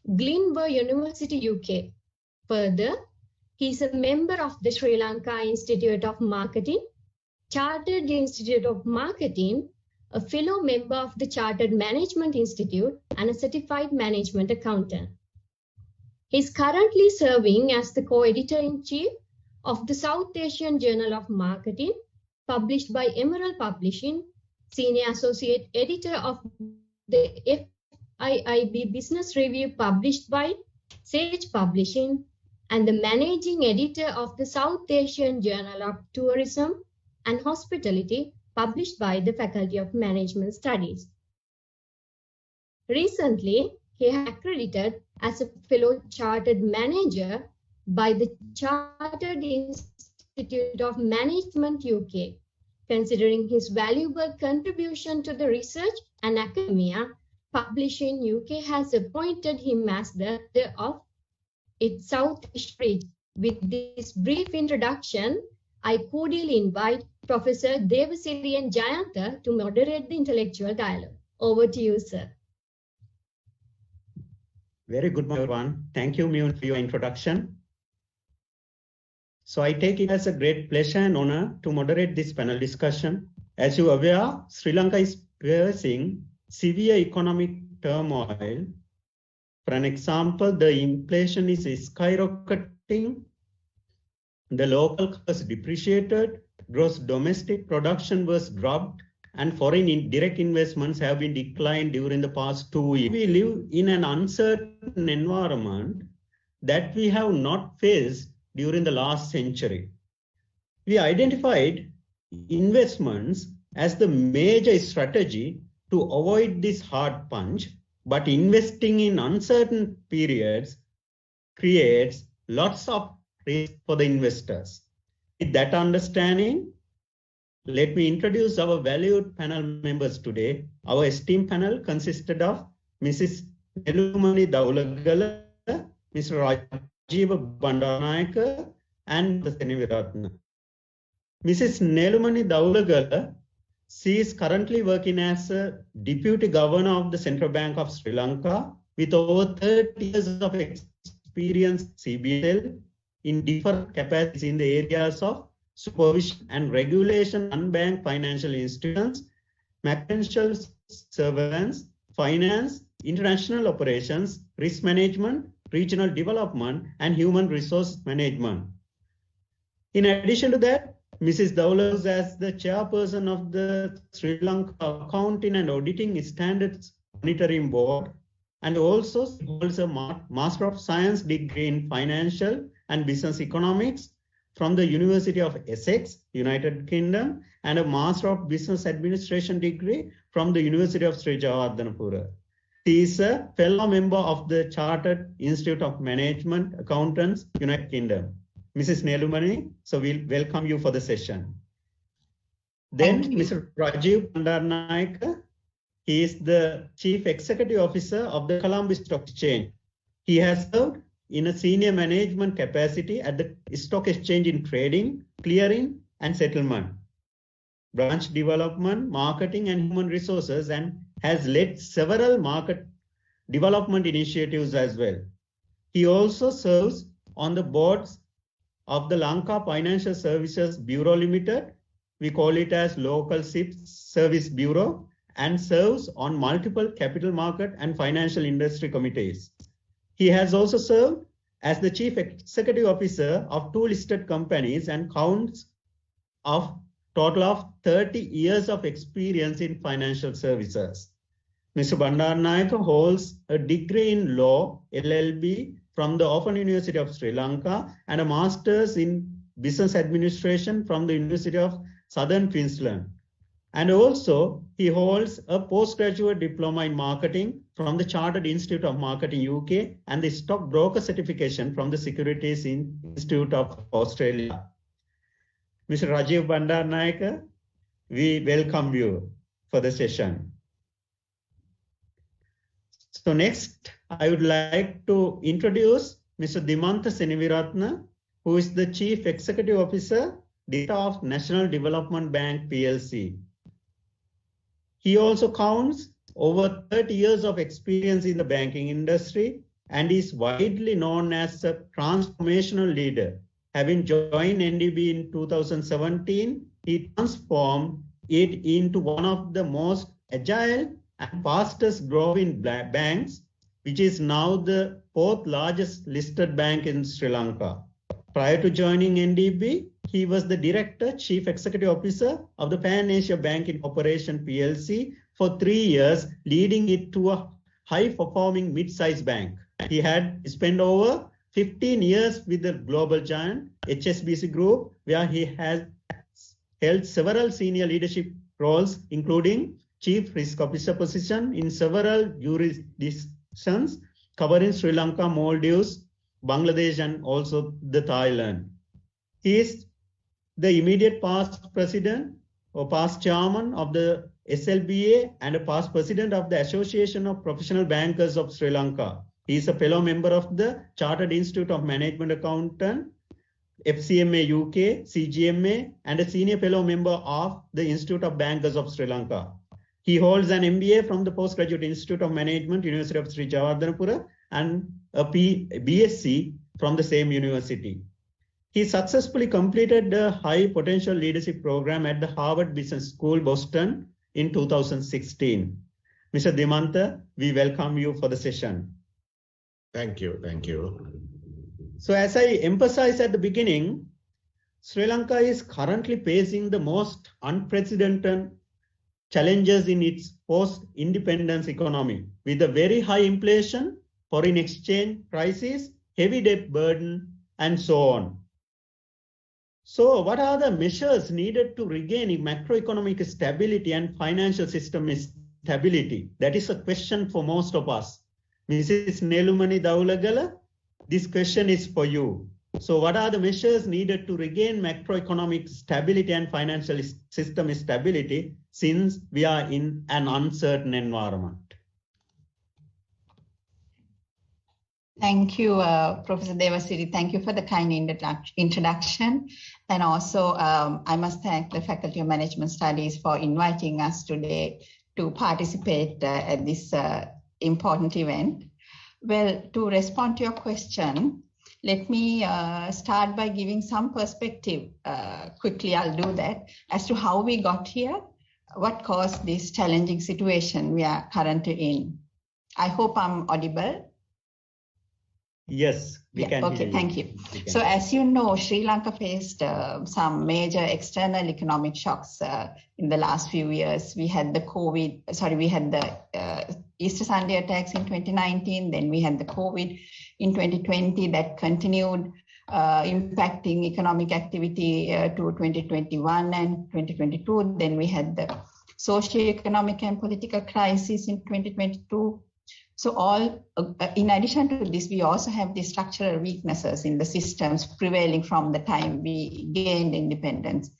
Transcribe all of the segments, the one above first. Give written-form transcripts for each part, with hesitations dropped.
Glenville University, UK. Further, he is a member of the Sri Lanka Institute of Marketing, Chartered Institute of Marketing, a fellow member of the Chartered Management Institute, and a certified management accountant. He is currently serving as the co-editor-in-chief of the South Asian Journal of Marketing, published by Emerald Publishing, senior associate editor of the FIIB Business Review, published by Sage Publishing, and the managing editor of the South Asian Journal of Tourism and Hospitality, published by the Faculty of Management Studies. Recently, he has accredited as a fellow chartered manager by the Chartered Institute of Management UK. Considering his valuable contribution to the research and academia, Publishing UK has appointed him as the editor of its South Asia region. With this brief introduction, I cordially invite Professor Dewasiri and Jayantha to moderate the intellectual dialogue. Over to you, sir. Very good morning, everyone. Thank you, Mune, for your introduction. So I take it as a great pleasure and honor to moderate this panel discussion. As you are aware, Sri Lanka is facing severe economic turmoil. For an example, the inflation is skyrocketing, the local currency depreciated, gross domestic production was dropped, and foreign direct investments have been declined during the past 2 years. We live in an uncertain environment that we have not faced during the last century. We identified investments as the major strategy to avoid this hard punch, but investing in uncertain periods creates lots of risk for the investors. With that understanding, let me introduce our valued panel members today. Our esteemed panel consisted of Mrs. Nelumani Daulagala, Mr. Rajeeva Bandaranaike, and the Seneviratne. Mrs. Nelumani Daulagala, she is currently working as a Deputy Governor of the Central Bank of Sri Lanka with over 30 years of experience CBL in different capacities in the areas of supervision and regulation, unbanked financial institutions, macro surveillance, finance, international operations, risk management, regional development, and human resource management. In addition to that, Mrs. Daulagala, as the chairperson of the Sri Lanka Accounting and Auditing Standards Monitoring Board, and also holds a Master of Science degree in Financial and Business Economics from the University of Essex, United Kingdom, and a Master of Business Administration degree from the University of Sri Lanka. She is a fellow member of the Chartered Institute of Management Accountants, United Kingdom. Mrs. Nelumani, so we'll welcome you for the session. Then Mr. Rajeeva Bandaranaike, he is the Chief Executive Officer of the Colombo Stock Exchange. He has served in a senior management capacity at the Stock Exchange in trading, clearing, and settlement, branch development, marketing, and human resources, and has led several market development initiatives as well. He also serves on the boards of the Lanka Financial Services Bureau Limited, we call it as Local Service Bureau, and serves on multiple capital market and financial industry committees. He has also served as the Chief Executive Officer of 2 listed companies and counts of total of 30 years of experience in financial services. Mr. Bandaranaike holds a degree in law, LLB, from the Open University of Sri Lanka and a master's in business administration from the University of Southern Queensland. And also, he holds a postgraduate diploma in marketing from the Chartered Institute of Marketing UK and the stockbroker certification from the Securities Institute of Australia. Mr. Rajeeva Bandaranaike, we welcome you for the session. So next, I would like to introduce Mr. Dimantha Seneviratne, who is the Chief Executive Officer, Director of National Development Bank PLC. He also counts over 30 years of experience in the banking industry and is widely known as a transformational leader. Having joined NDB in 2017, he transformed it into one of the most agile and fastest growing banks, which is now the fourth largest listed bank in Sri Lanka. Prior to joining NDB, he was the Director, Chief Executive Officer of the Pan Asia Bank Incorporation PLC for 3 years, leading it to a high-performing mid-sized bank. He had spent over 15 years with the global giant HSBC Group, where he has held several senior leadership roles, including Chief Risk Officer position in several jurisdictions, covering Sri Lanka, Maldives, Bangladesh, and also the Thailand. He is the immediate past president or past chairman of the SLBA and a past president of the Association of Professional Bankers of Sri Lanka. He is a fellow member of the Chartered Institute of Management Accountant, FCMA UK, CGMA, and a senior fellow member of the Institute of Bankers of Sri Lanka. He holds an MBA from the Postgraduate Institute of Management, University of Sri Jayantha, and a BSc from the same university. He successfully completed the High Potential Leadership Program at the Harvard Business School, Boston in 2016. Mr. Dimantha, we welcome you for the session. Thank you. Thank you. So as I emphasized at the beginning, Sri Lanka is currently facing the most unprecedented challenges in its post-independence economy, with a very high inflation, foreign exchange crisis, heavy debt burden, and so on. So what are the measures needed to regain macroeconomic stability and financial system stability? That is a question for most of us. Mrs. Nelumani Daulagala, this question is for you. So what are the measures needed to regain macroeconomic stability and financial system stability, since we are in an uncertain environment? Thank you, Professor Dewasiri. Thank you for the kind introduction. And also, I must thank the Faculty of Management Studies for inviting us today to participate at this important event. Well, to respond to your question, let me start by giving some perspective. Quickly, I'll do that, as to how we got here, what caused this challenging situation we are currently in. I hope I'm audible. Yes, we can. Okay, thank you. So as you know, Sri Lanka faced some major external economic shocks in the last few years. We had the Easter Sunday attacks in 2019, then we had the COVID in 2020 that continued impacting economic activity to 2021 and 2022. Then we had the socio-economic and political crisis in 2022. So all, in addition to this, we also have the structural weaknesses in the systems prevailing from the time we gained independence.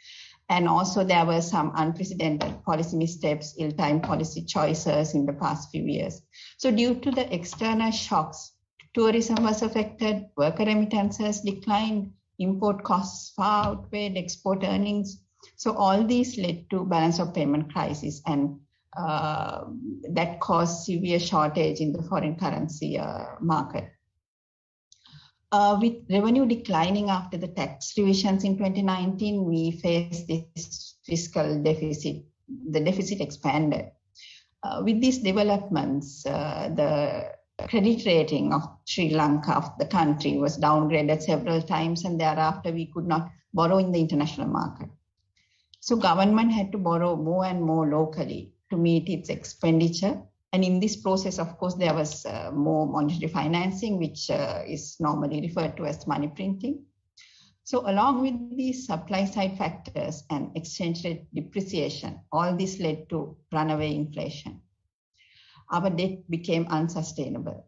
And also there were some unprecedented policy missteps, ill-timed policy choices in the past few years. So due to the external shocks, tourism was affected, worker remittances declined, import costs far outweighed export earnings. So all these led to balance of payment crisis, and that caused severe shortage in the foreign currency market. With revenue declining after the tax revisions in 2019, we faced this fiscal deficit. The deficit expanded. With these developments, the credit rating of Sri Lanka, of the country, was downgraded several times, and thereafter we could not borrow in the international market. So government had to borrow more and more locally to meet its expenditure. And in this process, of course, there was more monetary financing, which is normally referred to as money printing. So along with these supply side factors and exchange rate depreciation, all this led to runaway inflation. Our debt became unsustainable.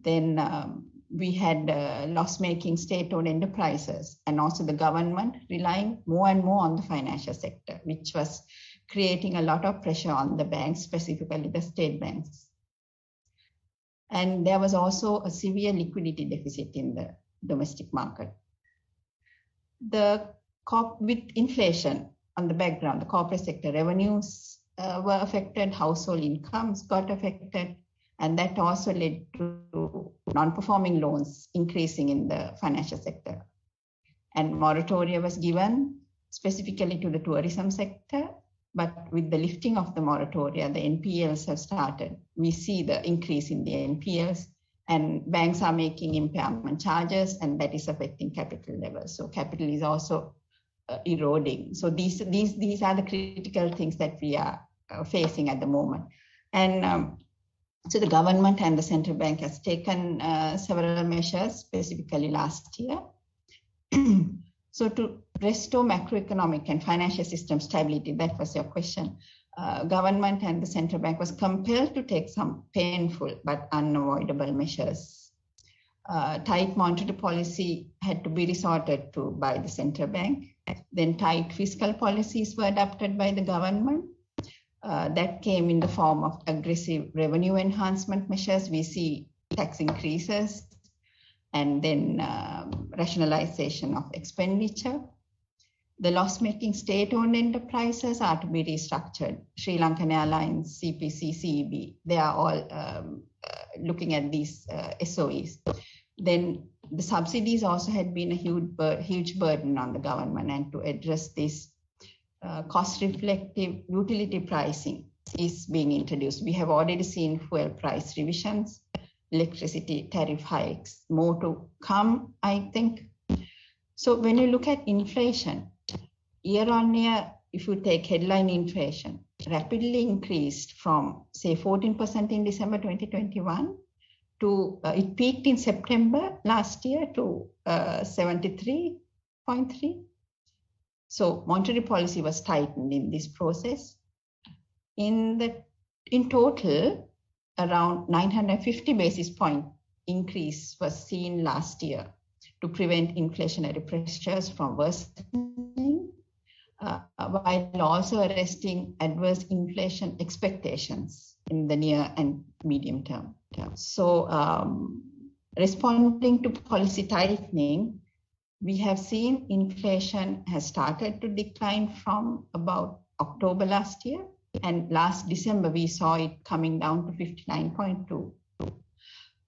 Then we had loss-making state-owned enterprises, and also the government relying more and more on the financial sector, which was creating a lot of pressure on the banks, specifically the state banks. And there was also a severe liquidity deficit in the domestic market. With inflation on the background, the corporate sector revenues were affected, household incomes got affected, And that also led to non-performing loans increasing in the financial sector. And moratoria was given specifically to the tourism sector, but with the lifting of the moratoria, the NPLs have started. We see the increase in the NPLs, and banks are making impairment charges, and that is affecting capital levels. So capital is also eroding. So these are the critical things that we are facing at the moment. And so the government and the central bank has taken several measures, specifically last year. So to restore macroeconomic and financial system stability, that was your question. Government and the central bank was compelled to take some painful but unavoidable measures. Tight monetary policy had to be resorted to by the central bank. Then tight fiscal policies were adopted by the government. That came in the form of aggressive revenue enhancement measures. We see tax increases and then rationalization of expenditure. The loss-making state-owned enterprises are to be restructured. Sri Lankan Airlines, CPC, CEB, they are all looking at these SOEs. Then the subsidies also had been a huge burden on the government, and to address this, cost-reflective utility pricing is being introduced. We have already seen fuel price revisions, electricity tariff hikes, more to come, I think. So when you look at inflation, year on year, if you take headline inflation, rapidly increased from, say, 14% in December 2021 to, it peaked in September last year to 73.3. So monetary policy was tightened in this process. In total, around 950 basis point increase was seen last year to prevent inflationary pressures from worsening, while also arresting adverse inflation expectations in the near and medium term. So responding to policy tightening, we have seen inflation has started to decline from about October last year, and last December we saw it coming down to 59.2.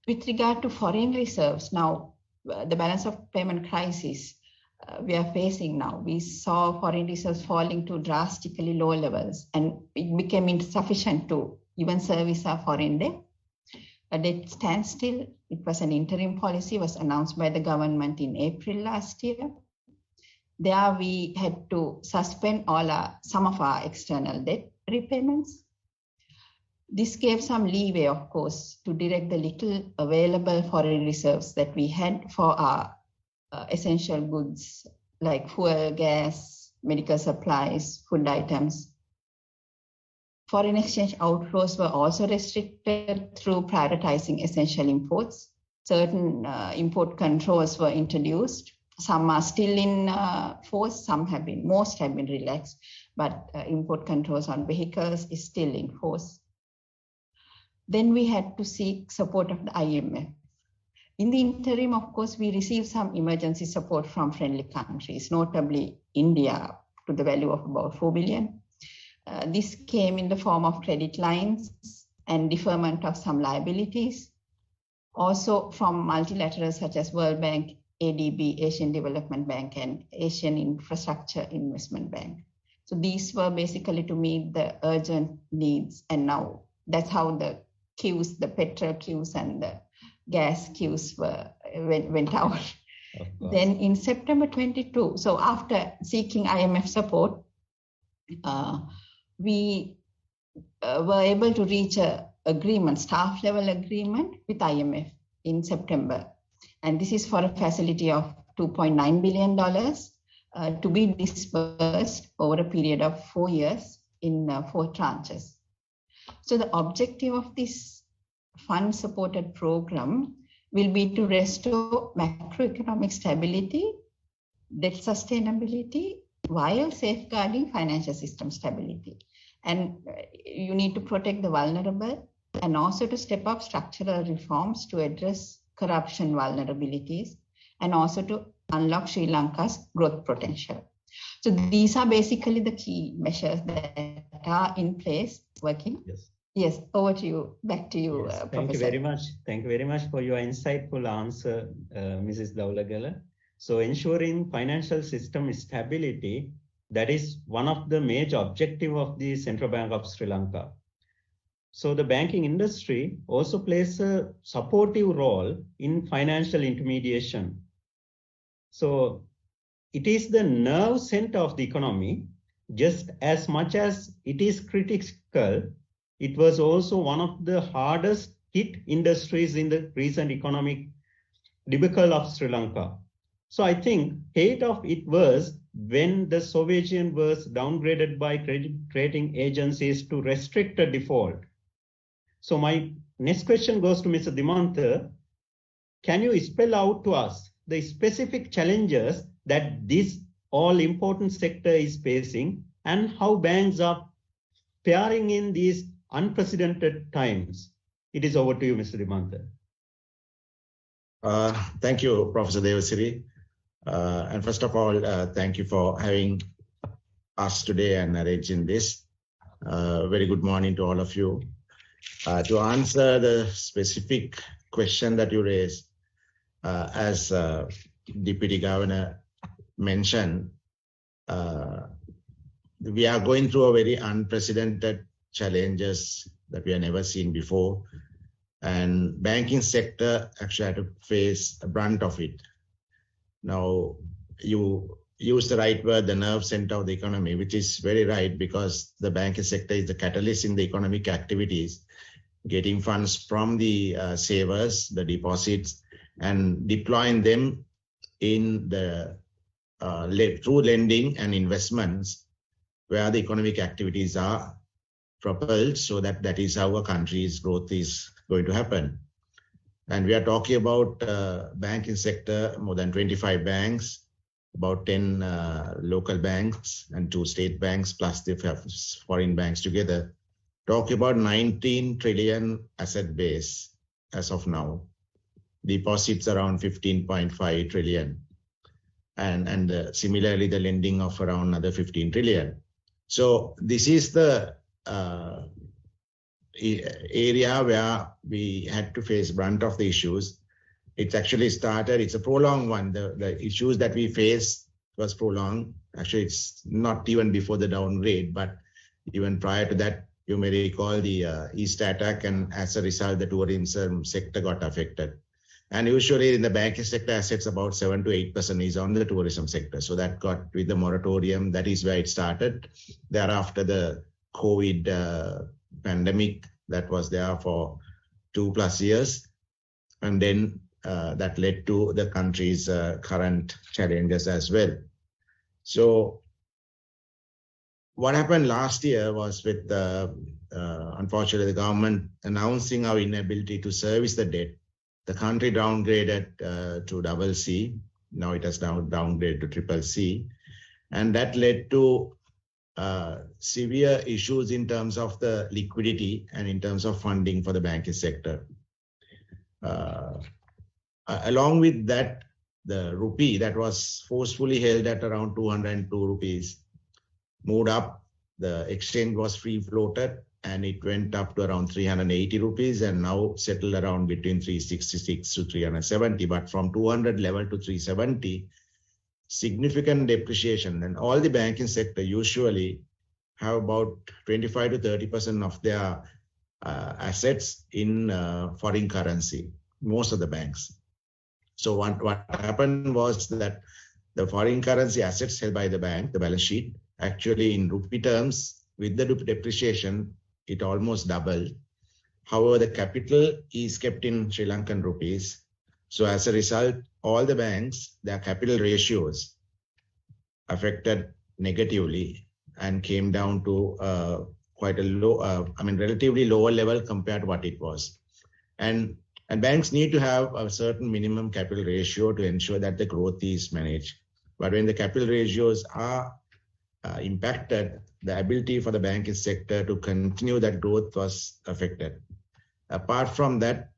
With regard to foreign reserves, now the balance of payment crisis we are facing now, we saw foreign reserves falling to drastically low levels, and it became insufficient to even service our foreign debt. A debt standstill, it was an interim policy, was announced by the government in April last year. There we had to suspend some of our external debt repayments. This gave some leeway, of course, to direct the little available foreign reserves that we had for our essential goods like fuel, gas, medical supplies, food items. Foreign exchange outflows were also restricted through prioritizing essential imports. Certain import controls were introduced. Some are still in force, most have been relaxed, but import controls on vehicles is still in force. Then we had to seek support of the IMF. In the interim, of course, we received some emergency support from friendly countries, notably India, to the value of about 4 billion. This came in the form of credit lines and deferment of some liabilities. Also from multilaterals such as World Bank, ADB, Asian Development Bank, and Asian Infrastructure Investment Bank. So these were basically to meet the urgent needs. And now that's how the queues, the petrol queues and the gas queues went out. Then in September 22, so after seeking IMF support, we were able to reach an agreement, staff level agreement with IMF in September. And this is for a facility of $2.9 billion to be disbursed over a period of 4 years in 4 tranches. So the objective of this fund supported program will be to restore macroeconomic stability, debt sustainability, while safeguarding financial system stability. And you need to protect the vulnerable and also to step up structural reforms to address corruption vulnerabilities and also to unlock Sri Lanka's growth potential. So these are basically the key measures that are in place working. Yes. Yes, over to you. Back to you, Yes, Professor. thank you very much. Thank you very much for your insightful answer, Mrs. Daulagala. So ensuring financial system stability, that is one of the major objectives of the Central Bank of Sri Lanka. So the banking industry also plays a supportive role in financial intermediation. So it is the nerve center of the economy. Just as much as it is critical, it was also one of the hardest hit industries in the recent economic debacle of Sri Lanka. So I think height of it was when the Soviet Union was downgraded by credit rating agencies to restrict a default. So my next question goes to Mr. Dimantha. Can you spell out to us the specific challenges that this all-important sector is facing and how banks are faring in these unprecedented times? It is over to you, Mr. Dimantha. Thank you, Professor Dewasiri. And first of all, thank you for having us today and arranging this. Very good morning to all of you. To answer the specific question that you raised, as Deputy Governor mentioned, we are going through a very unprecedented challenges that we have never seen before. And banking sector actually had to face a brunt of it. Now, you use the right word, the nerve center of the economy, which is very right because the banking sector is the catalyst in the economic activities, getting funds from the savers, the deposits, and deploying them in the through lending and investments where the economic activities are propelled, so that is how a country's growth is going to happen. And we are talking about banking sector, more than 25 banks, about 10 local banks and 2 state banks, plus the foreign banks together. Talking about 19 trillion asset base as of now. Deposits around 15.5 trillion. And similarly, the lending of around another 15 trillion. So this is the area where we had to face brunt of the issues. It's actually started, it's a prolonged one. The issues that we faced was prolonged. Actually, it's not even before the downgrade, but even prior to that, you may recall the Easter attack, and as a result, the tourism sector got affected. And usually in the banking sector, assets about 7 to 8% is on the tourism sector. So that got with the moratorium, that is where it started. Thereafter, the COVID pandemic that was there for 2+ years. And then that led to the country's current challenges as well. So what happened last year was with, unfortunately, the government announcing our inability to service the debt. The country downgraded to CC. Now it has now downgraded to CCC. And that led to severe issues in terms of the liquidity and in terms of funding for the banking sector. Along with that, the rupee that was forcefully held at around 202 rupees moved up. The exchange was free floated and it went up to around 380 rupees and now settled around between 366 to 370. But from 200 level to 370, significant depreciation. And all the banking sector usually have about 25 to 30% of their assets in foreign currency, most of the banks. So what happened was that the foreign currency assets held by the bank, the balance sheet, actually in rupee terms, with the depreciation, it almost doubled. However, the capital is kept in Sri Lankan rupees. So as a result, all the banks, their capital ratios affected negatively and came down to quite a low, relatively lower level compared to what it was. And banks need to have a certain minimum capital ratio to ensure that the growth is managed. But when the capital ratios are impacted, the ability for the banking sector to continue that growth was affected. Apart from that,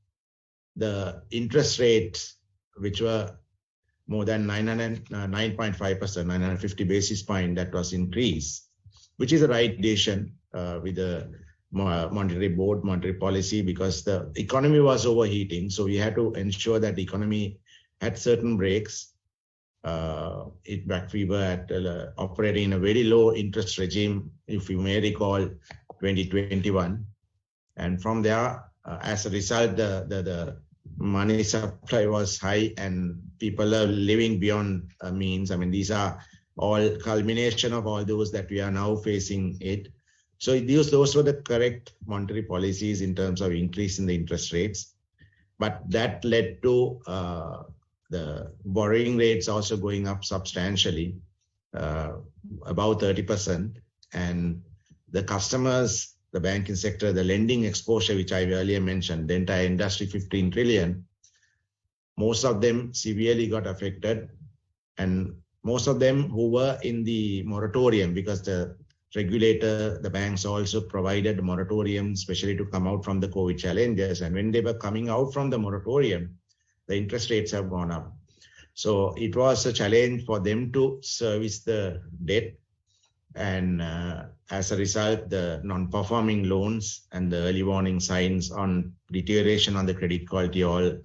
the interest rates, which were more than 9.5%, 950 basis points, that was increased, which is the right decision with the monetary board, monetary policy, because the economy was overheating. So we had to ensure that the economy had certain breaks. In fact, we were at, operating in a very low interest regime, if you may recall, 2021. And from there, as a result, the money supply was high and people are living beyond means. I mean, these are all culmination of all those that we are now facing it. So those were the correct monetary policies in terms of increase in the interest rates. But that led to the borrowing rates also going up substantially, about 30%. And the customers, the banking sector, the lending exposure, which I earlier mentioned, the entire industry, 15 trillion, most of them severely got affected. And most of them who were in the moratorium, because the regulator, the banks also provided a moratorium, especially to come out from the COVID challenges. And when they were coming out from the moratorium, the interest rates have gone up. So it was a challenge for them to service the debt. And as a result, the non-performing loans and the early warning signs on deterioration on the credit quality all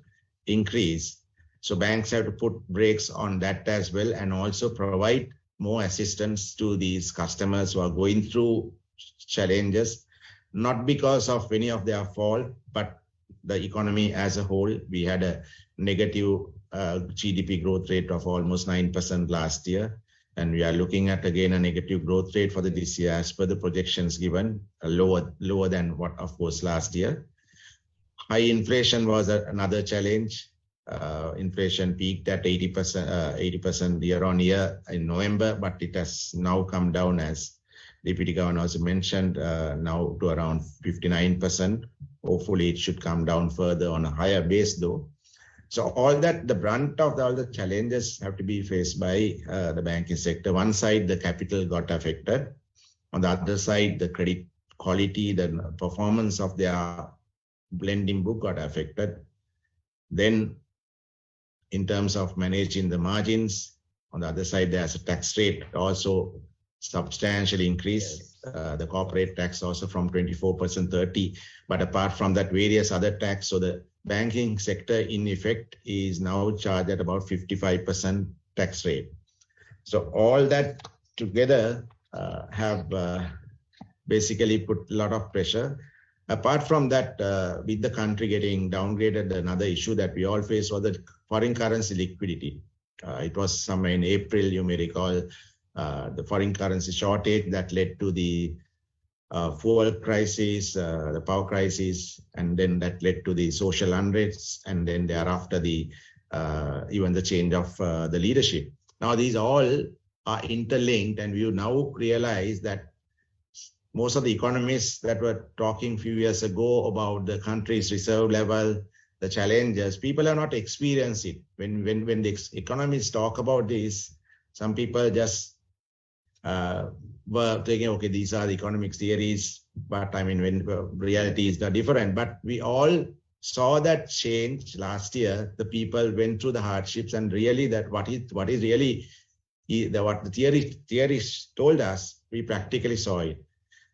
increase. So banks have to put brakes on that as well, and also provide more assistance to these customers who are going through challenges, not because of any of their fault, but the economy as a whole. We had a negative GDP growth rate of almost 9% last year. And we are looking at, again, a negative growth rate for this year as per the projections given, lower than what, of course, last year. High inflation was another challenge. Inflation peaked at 80% year on year in November, but it has now come down, as Deputy Governor also mentioned, now to around 59%. Hopefully it should come down further on a higher base though. So all that, the brunt of all the challenges have to be faced by the banking sector. One side, the capital got affected. On the other side, the credit quality, the performance of their lending book got affected. Then in terms of managing the margins, on the other side, there's a tax rate also substantially increased. The corporate tax also from 24% 30%. But apart from that, various other tax. So the banking sector, in effect, is now charged at about 55% tax rate. So all that together have basically put a lot of pressure. Apart from that, with the country getting downgraded, another issue that we all faced was the foreign currency liquidity. It was somewhere in April, you may recall, the foreign currency shortage that led to the fuel crisis, the power crisis, and then that led to the social unrest, and then thereafter the even the change of the leadership. Now these all are interlinked, and we now realize that most of the economists that were talking a few years ago about the country's reserve level, the challenges, people are not experiencing it. When the economists talk about this, some people just were thinking, okay, these are the economics theories, but I mean, when reality is different. But we all saw that change last year. The people went through the hardships, and really that what is really what the theories told us, we practically saw it.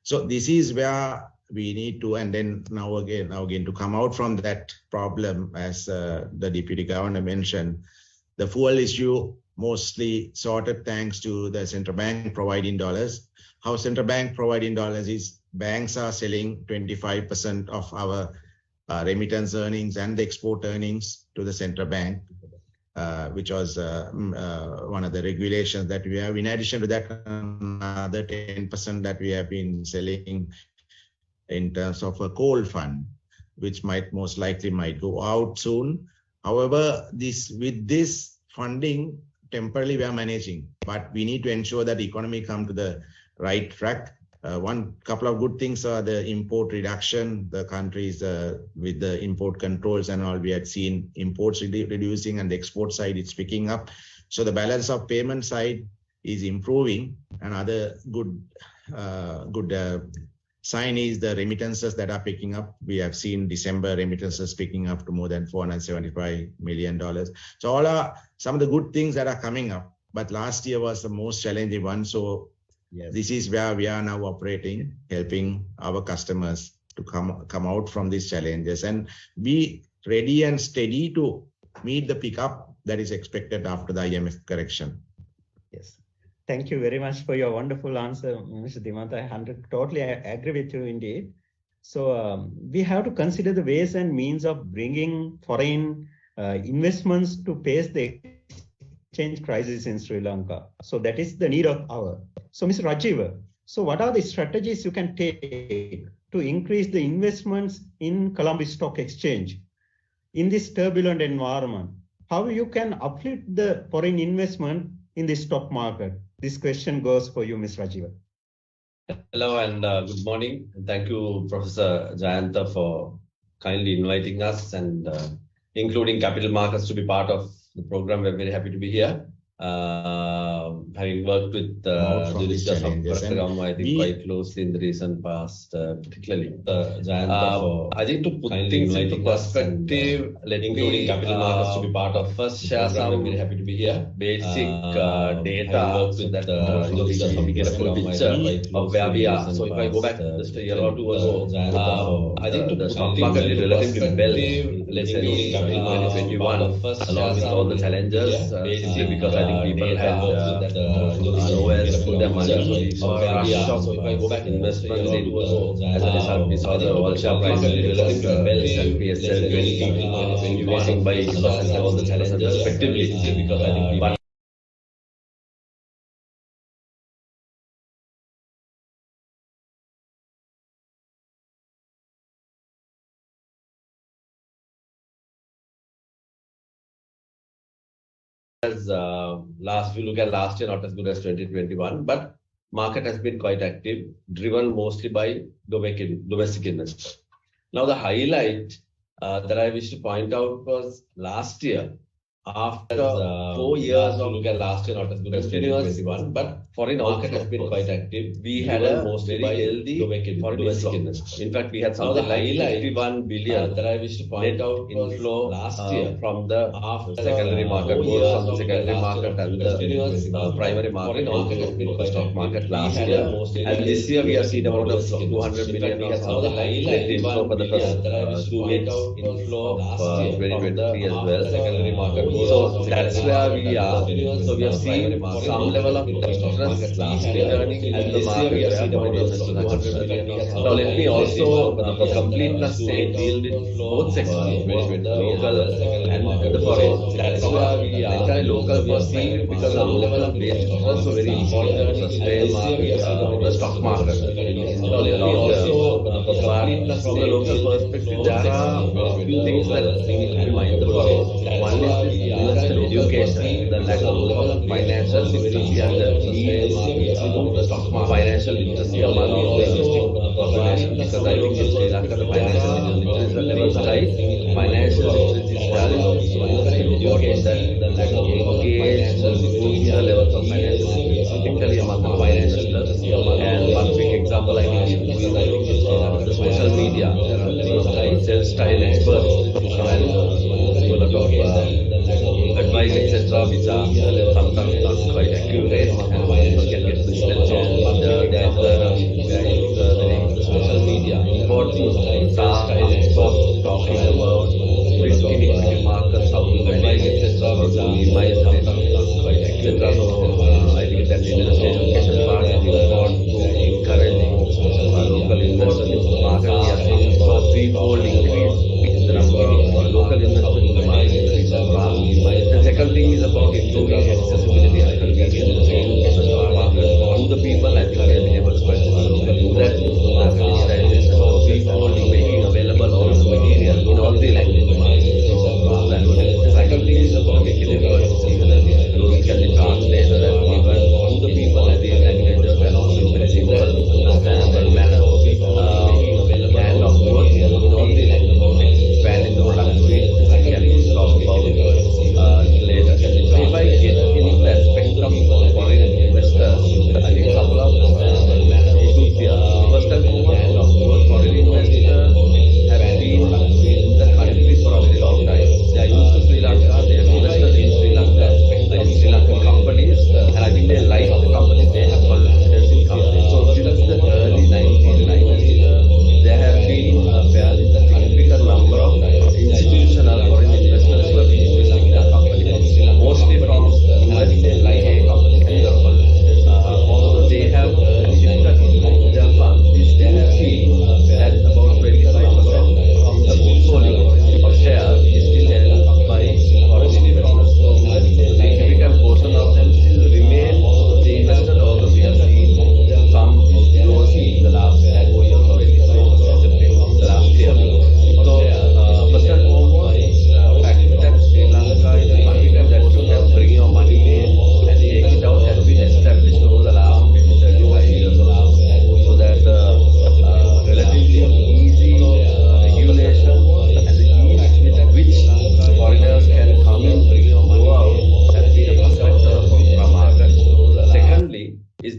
So this is where we need to, and then now again to come out from that problem, as the Deputy Governor mentioned, the fuel issue mostly sorted thanks to the central bank providing dollars. How central bank providing dollars is banks are selling 25% of our remittance earnings and the export earnings to the central bank, which was one of the regulations that we have. In addition to that, another 10% that we have been selling in terms of a coal fund, which most likely might go out soon. However, with this funding, temporarily we are managing, but we need to ensure that the economy come to the right track. One couple of good things are the import reduction. The countries with the import controls and all, we had seen imports reducing, and the export side it's picking up. So the balance of payment side is improving. Another good sign is the remittances that are picking up. We have seen December remittances picking up to more than $475 million. So all are some of the good things that are coming up. But last year was the most challenging one. So Yes. This is where we are now operating, helping our customers to come out from these challenges and be ready and steady to meet the pickup that is expected after the IMF correction. Yes. Thank you very much for your wonderful answer, Mr. Dimantha. I totally agree with you indeed. So we have to consider the ways and means of bringing foreign investments to face the exchange crisis in Sri Lanka. So that is the need of hour. So Mr. Rajeeva, so what are the strategies you can take to increase the investments in Colombo Stock Exchange in this turbulent environment? How you can uplift the foreign investment in the stock market? This question goes for you, Ms. Rajeeva. Hello and good morning. Thank you, Professor Jayantha, for kindly inviting us and including capital markets to be part of the program. We're very happy to be here. Having worked with Sabaragamuwa, I think quite closely in the recent past, particularly Jayantha. I think to put things into perspective, including capital markets to be part of, first share some very happy to be here. Basic data so that we get a full picture of where we are. So if I go back just a year or two ago, I think to put stock market did relatively well, let's say in 2021, along with all the challenges, simply because I think people had nowhere to put their money. So if I go back investments as a result, we saw the world share price relatively well, S&P, SL, increasing by 80% and all the challenges respectively. Because I think people if you look at last year, not as good as 2021, but market has been quite active, driven mostly by domestic investors. Now, the highlight that I wish to point out was last year, after 4 years of look at last year, not as good as 2021, but foreign market has been quite active. We had a mostly healthy domestic investors. In fact, we had something like 51 billion that I wish to point out inflow last year from the secondary market, both from the secondary market and the primary market. Market has been quite stock market last year, and this year we have seen about 200 million or something like inflow for the first 2 weeks inflow of 2023 as well. Secondary market. So that's where we are. So we have seen some level of interest last year and the market we have seen about 200 million. Now let me also for completeness say deal with both sectors, local and the foreign. That's where we are. The entire local perspective because some level of base is also very important to sustain the stock market. Now let me also from the local perspective there are a few things that we need to be mindful of. One is this education, the lack of financial literacy and the need to improve the stock market, financial literacy among the existing population, because I think in Sri Lanka the financial literacy level is high. Financial literacy is challenged, so it's very important that the lack of engage the levels of financial literacy, particularly among the financial literacy. And one quick example I can give is the social media. Self-style experts and a lot of advice, etc., which are sometimes not quite accurate and people can get misled. So there is the social media. Important experts talking about risk in equity markets, how to manage, etc., how to minimize risk, etc. So I think that in the education part is important to encourage local investors in the market. We are seeing about threefold increase in the number of local investors in the market in the recent past. The second thing is about improving accessibility and convenience in the education market to the people. I think we have been able to do that. Digitization, threefold making available all the material in all the languages. The second thing is about making efforts those can be translated and given to the people in these languages and also in very simple, understandable manner. And of course, expanding the product suite, I can talk about later. So if I get into the aspect of foreign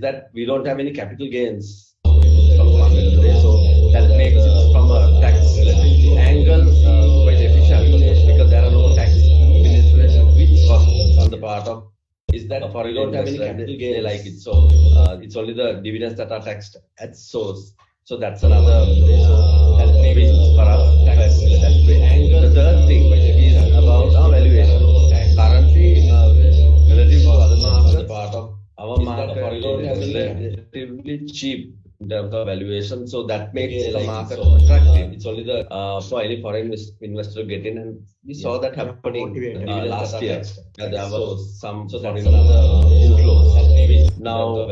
that we don't have any capital gains stock market today, so that makes it from a tax angle quite efficient because there are no tax administration which cost on the part of is that for you don't have any capital gain, they like it. So it's only the dividends that are taxed at source. So that's another that maybe for us tax angle. The third thing is about our valuation. Currently, relative to other markets, the part of our market is relatively cheap in terms of valuation, so that makes the market attractive. It's only the for any foreign investor to get in, and we saw that happening last year. There was some foreign inflows now,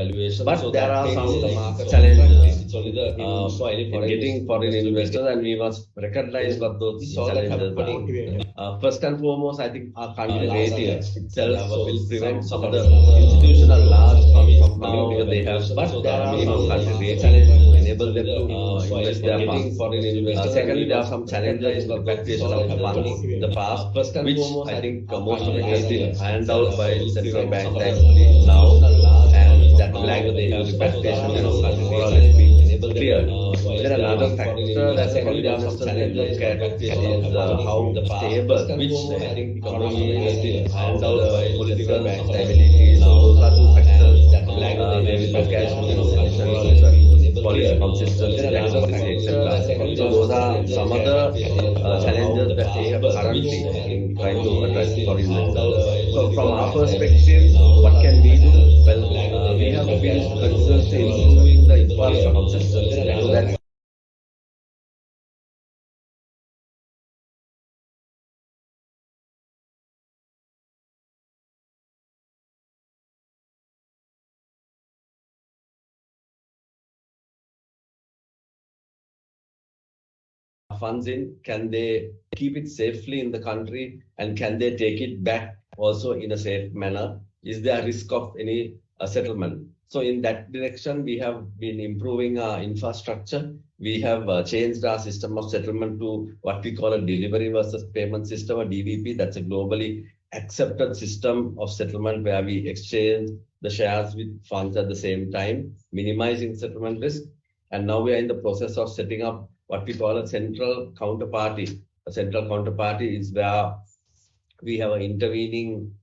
but there are some challenges. It's only the for any foreign getting foreign investors, and we must recognize what those challenges are. First and foremost, I think our country rating itself will prevent some of the institutional large funds from coming because they have, but there are some country rating to enable them to invest their funds. Secondly, there are some challenges in the repatriation of funds in the past, which I think most of it has been ironed out by central banks actually now, and that lag they have repatriation and more or less been cleared. Then another factor that probably there are some challenges look at is how stable, which I think economy has been ironed out by political stability. So those are two factors that lag they look at policy consistency, etc. So those are some of the challenges that we have currently in trying to address for investors. So from our perspective, what can we do? Well, we have been consistently improving the policy consistency so that funds in, can they keep it safely in the country, and can they take it back also in a safe manner? Is there a risk of any settlement? So in that direction, we have been improving our infrastructure. We have changed our system of settlement to what we call a delivery versus payment system, or DVP. That's a globally accepted system of settlement where we exchange the shares with funds at the same time, minimizing settlement risk. And now we are in the process of setting up what we call a central counterparty. A central counterparty is where we have an intervening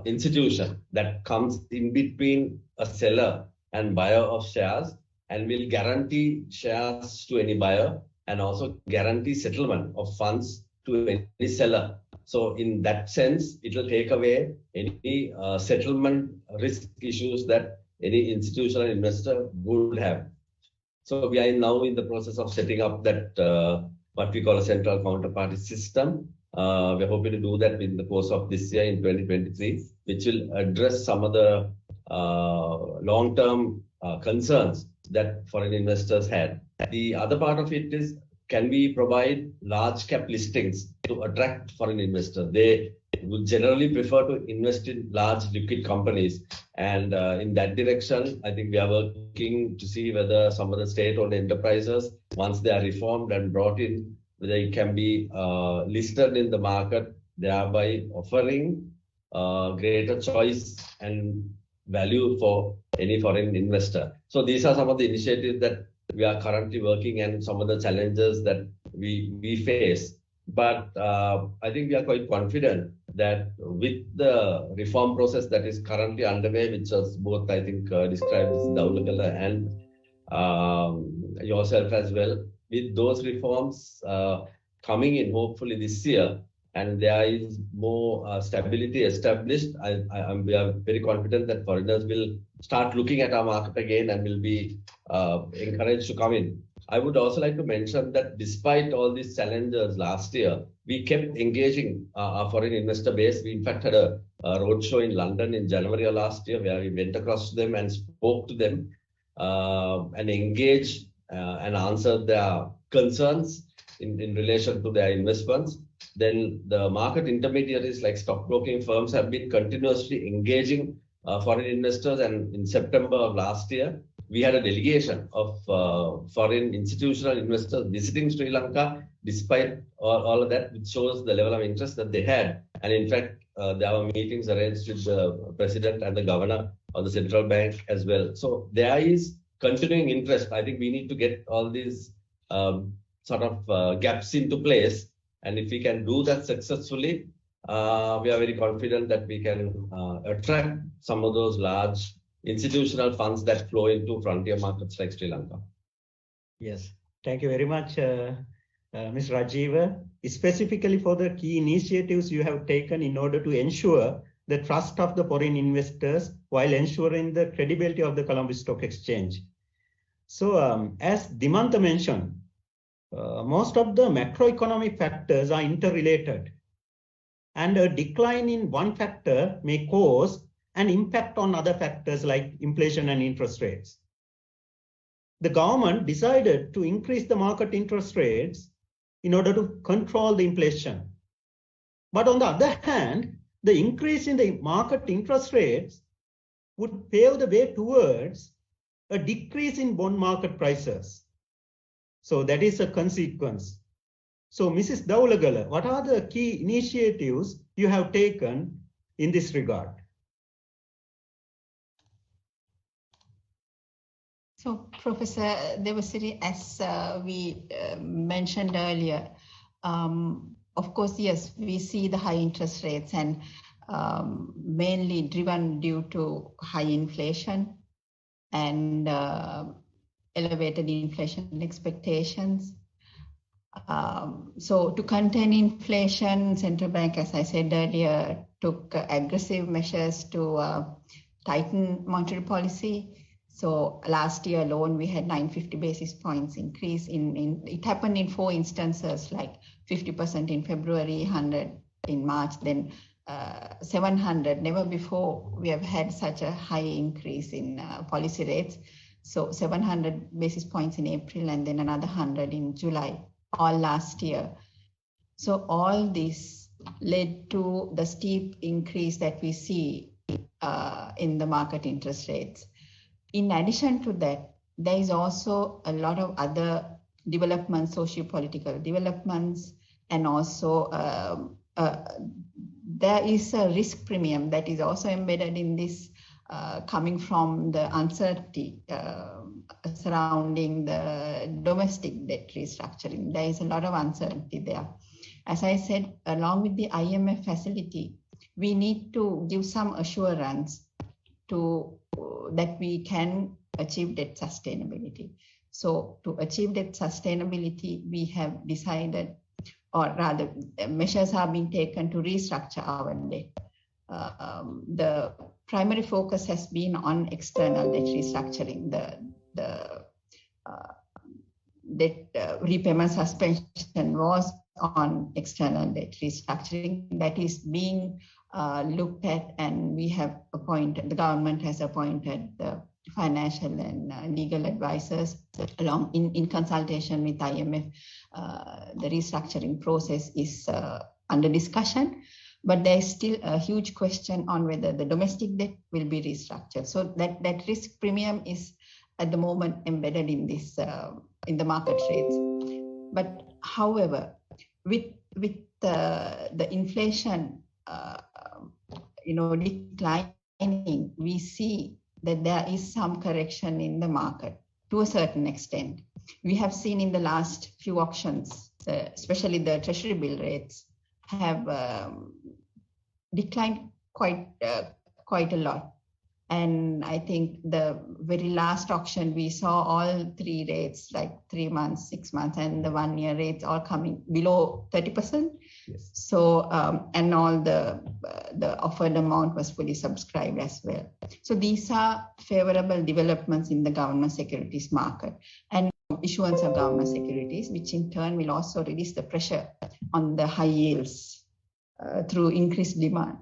institution that comes in between a seller and buyer of shares and will guarantee shares to any buyer and also guarantee settlement of funds to any seller. So in that sense, it will take away any settlement risk issues that any institutional investor would have. So we are now in the process of setting up that what we call a central counterparty system. We're hoping to do that in the course of this year in 2023, which will address some of the long-term concerns that foreign investors had. The other part of it is, can we provide large cap listings to attract foreign investors? They would generally prefer to invest in large liquid companies. And in that direction, I think we are working to see whether some of the state-owned enterprises, once they are reformed and brought in, whether it can be listed in the market, thereby offering greater choice and value for any foreign investor. So these are some of the initiatives that we are currently working and some of the challenges that we face. But I think we are quite confident that with the reform process that is currently underway, which was both, I think, described as Daulagala and yourself as well, with those reforms coming in hopefully this year, and there is more stability established, we are very confident that foreigners will start looking at our market again and will be encouraged to come in. I would also like to mention that despite all these challenges last year, we kept engaging our foreign investor base. We in fact had a roadshow in London in January of last year where we went across to them and spoke to them and engaged and answered their concerns in relation to their investments. Then the market intermediaries like stockbroking firms have been continuously engaging foreign investors, and in September of last year, we had a delegation of foreign institutional investors visiting Sri Lanka. Despite all of that, which shows the level of interest that they had. And in fact, there were meetings arranged with the president and the governor of the central bank as well. So there is continuing interest. I think we need to get all these sort of gaps into place. And if we can do that successfully, we are very confident that we can attract some of those large institutional funds that flow into frontier markets like Sri Lanka. Yes, thank you very much, Ms. Rajeeva, specifically for the key initiatives you have taken in order to ensure the trust of the foreign investors while ensuring the credibility of the Colombo Stock Exchange. So as Dimantha mentioned, most of the macroeconomic factors are interrelated, and a decline in one factor may cause an impact on other factors like inflation and interest rates. The government decided to increase the market interest rates in order to control the inflation. But on the other hand, the increase in the market interest rates would pave the way towards a decrease in bond market prices. So that is a consequence. So Mrs. Daulagala, what are the key initiatives you have taken in this regard? So, Professor Dewasiri, as we mentioned earlier, of course, yes, we see the high interest rates and mainly driven due to high inflation and elevated inflation expectations. So to contain inflation, central bank, as I said earlier, took aggressive measures to tighten monetary policy. So last year alone, we had 950 basis points increase it happened in 4 instances, like 50% in February, 100 in March, then 700. Never before we have had such a high increase in policy rates. So 700 basis points in April and then another 100 in July, all last year. So all this led to the steep increase that we see in the market interest rates. In addition to that, there is also a lot of other developments, socio-political developments, and also there is a risk premium that is also embedded in this, coming from the uncertainty surrounding the domestic debt restructuring. There is a lot of uncertainty there. As I said, along with the IMF facility, we need to give some assurance to that we can achieve debt sustainability. So to achieve debt sustainability, we have decided, or rather measures are being taken to restructure our debt. The primary focus has been on external debt restructuring. The debt repayment suspension was on external debt restructuring. That is being looked at, and we have appointed, the government has appointed the financial and legal advisors along in consultation with IMF. The restructuring process is under discussion, but there is still a huge question on whether the domestic debt will be restructured. So that risk premium is at the moment embedded in this in the market rates. But however, with the inflation declining, we see that there is some correction in the market to a certain extent. We have seen in the last few auctions, especially the treasury bill rates have declined quite a lot. And I think the very last auction, we saw all 3 rates, like 3 months, 6 months, and the 1-year rates all coming below 30%. Yes. So, and all the offered amount was fully subscribed as well. So these are favorable developments in the government securities market and issuance of government securities, which in turn will also reduce the pressure on the high yields through increased demand.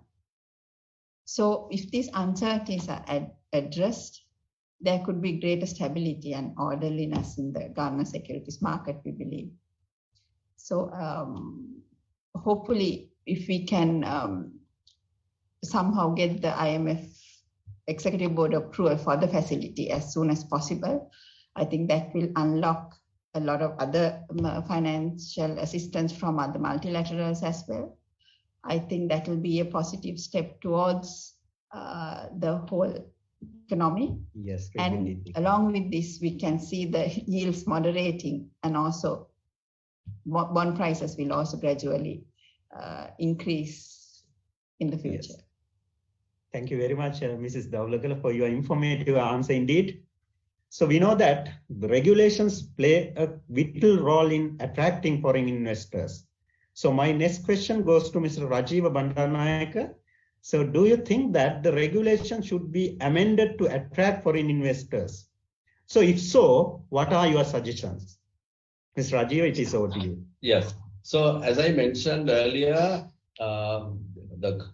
So if these uncertainties are addressed, there could be greater stability and orderliness in the government securities market, we believe. So hopefully, if we can somehow get the IMF Executive Board approval for the facility as soon as possible, I think that will unlock a lot of other financial assistance from other multilaterals as well. I think that will be a positive step towards the whole economy. Yes. And along with this, we can see the yields moderating, and also bond prices will also gradually increase in the future. Yes. Thank you very much, Mrs. Daulagala, for your informative answer indeed. So we know that the regulations play a vital role in attracting foreign investors. So my next question goes to Mr. Rajeeva Bandaranaike. So do you think that the regulation should be amended to attract foreign investors? So if so, what are your suggestions? Mr. Rajeeva, it is over to you. Yes. So as I mentioned earlier,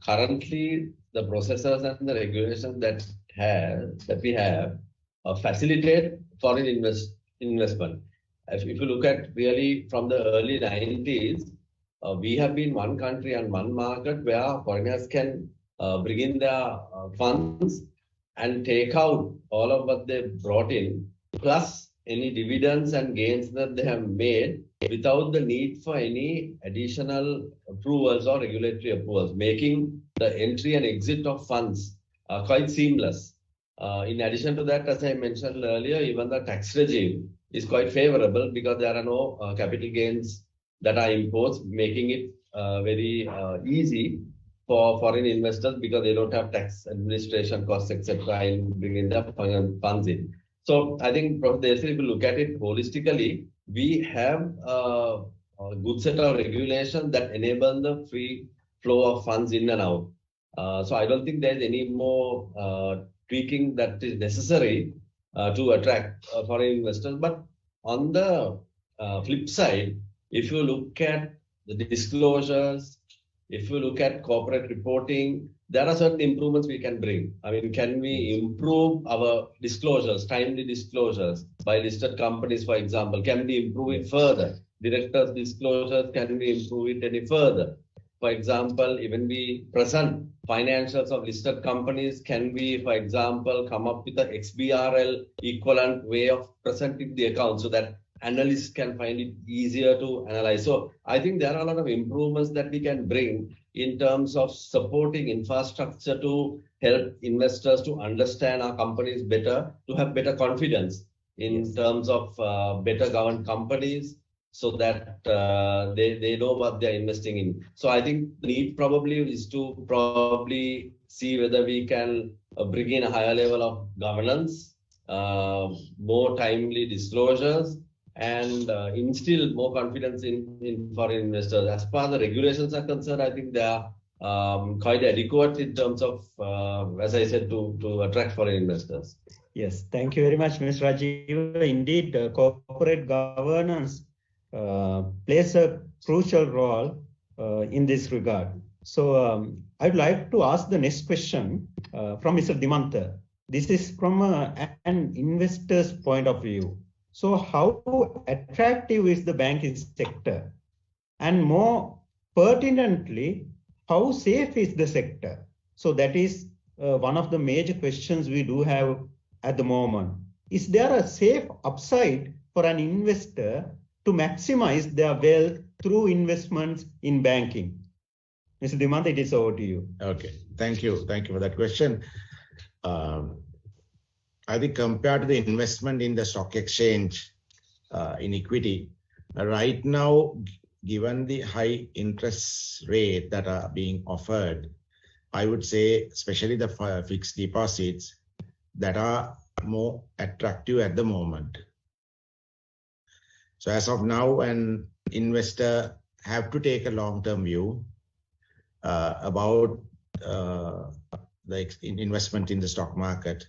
currently the processes and the regulations that we have facilitate foreign investment. If you look at really from the early 90s, we have been one country and one market where foreigners can bring in their funds and take out all of what they brought in, plus any dividends and gains that they have made without the need for any additional approvals or regulatory approvals, making the entry and exit of funds quite seamless. In addition to that, as I mentioned earlier, even the tax regime is quite favorable because there are no capital gains that are imposed, making it very easy for foreign investors because they don't have tax administration costs, etc., in bringing their funds in. So I think, Prof. Dewasiri, if you look at it holistically, we have a good set of regulations that enable the free flow of funds in and out. So I don't think there's any more tweaking that is necessary to attract foreign investors. But on the flip side, if you look at the disclosures, if you look at corporate reporting, there are certain improvements we can bring. I mean, can we improve our disclosures, timely disclosures by listed companies, for example? Can we improve it further? Directors' disclosures, can we improve it any further? For example, even we present financials of listed companies, can we, for example, come up with an XBRL equivalent way of presenting the account so that analysts can find it easier to analyze? So I think there are a lot of improvements that we can bring in terms of supporting infrastructure to help investors to understand our companies better, to have better confidence in terms of better governed companies, so that they know what they're investing in. So I think the need probably is to see whether we can bring in a higher level of governance, more timely disclosures, and instill more confidence in foreign investors. As far as the regulations are concerned, I think they are quite adequate in terms of, as I said, to attract foreign investors. Yes, thank you very much, Mr. Rajeeva. Indeed, corporate governance plays a crucial role in this regard. So I'd like to ask the next question from Mr. Dimantha. This is from an investor's point of view. So how attractive is the banking sector? And more pertinently, how safe is the sector? So that is one of the major questions we do have at the moment. Is there a safe upside for an investor to maximize their wealth through investments in banking? Mr. Dimantha, it is over to you. Okay, thank you. Thank you for that question. I think compared to the investment in the stock exchange in equity, right now, given the high interest rate that are being offered, I would say, especially the fixed deposits that are more attractive at the moment. So as of now, an investor have to take a long-term view about the investment in the stock market,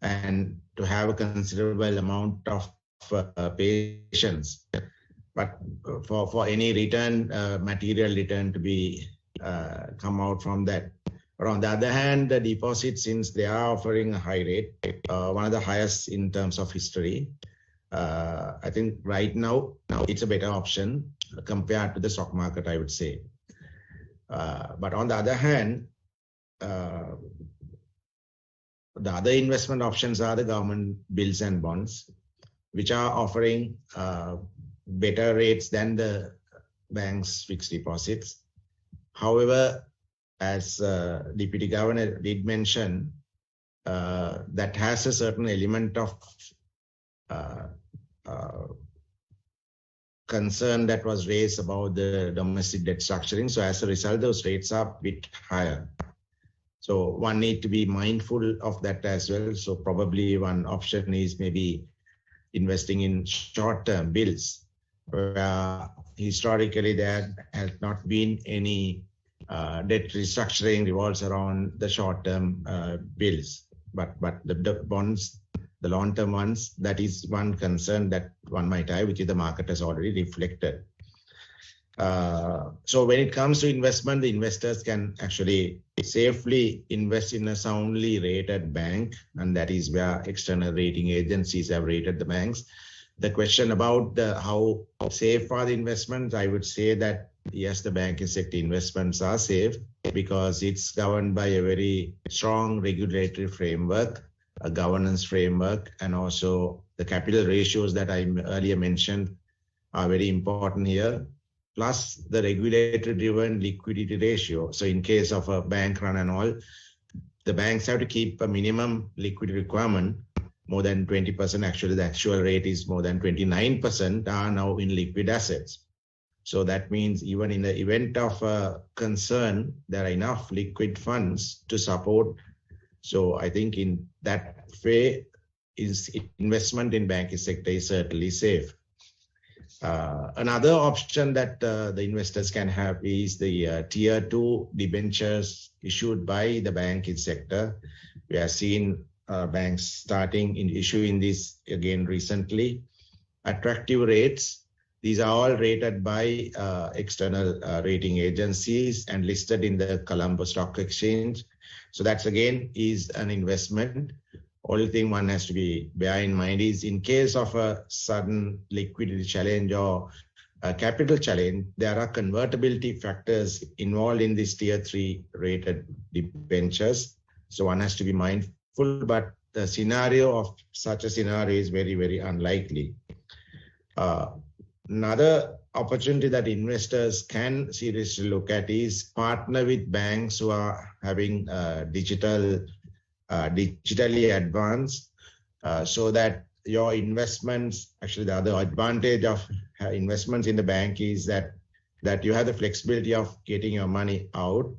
and to have a considerable amount of patience, but for any return, material return to be come out from that. But on the other hand, the deposits, since they are offering a high rate, one of the highest in terms of history, I think right now it's a better option compared to the stock market, I would say. But on the other hand, the other investment options are the government bills and bonds, which are offering better rates than the bank's fixed deposits. However, as Deputy Governor did mention, that has a certain element of concern that was raised about the domestic debt structuring. So as a result, those rates are a bit higher. So one need to be mindful of that as well. So probably one option is maybe investing in short-term bills, where historically there has not been any debt restructuring revolves around the short-term bills, but the bonds, the long-term ones, that is one concern that one might have, which the market has already reflected. So when it comes to investment, the investors can actually safely invest in a soundly rated bank, and that is where external rating agencies have rated the banks. The question about how safe are the investments, I would say that yes, the banking sector investments are safe because it's governed by a very strong regulatory framework, a governance framework, and also the capital ratios that I earlier mentioned are very important here. Plus the regulatory driven liquidity ratio. So in case of a bank run and all, the banks have to keep a minimum liquidity requirement more than 20%. Actually, the actual rate is more than 29% are now in liquid assets. So that means even in the event of a concern, there are enough liquid funds to support. So I think in that way, investment in banking sector is certainly safe. Another option that the investors can have is the Tier 2 debentures issued by the banking sector. We have seen banks starting in issuing this again recently. Attractive rates. These are all rated by external rating agencies and listed in the Colombo Stock Exchange. So that's again is an investment. Only thing one has to bear in mind is in case of a sudden liquidity challenge or a capital challenge, there are convertibility factors involved in this Tier 3 rated debentures. So one has to be mindful, but the scenario of such a scenario is very, very unlikely. Another opportunity that investors can seriously look at is partner with banks who are having digitally advanced, so that your investments, actually the other advantage of investments in the bank is that you have the flexibility of getting your money out.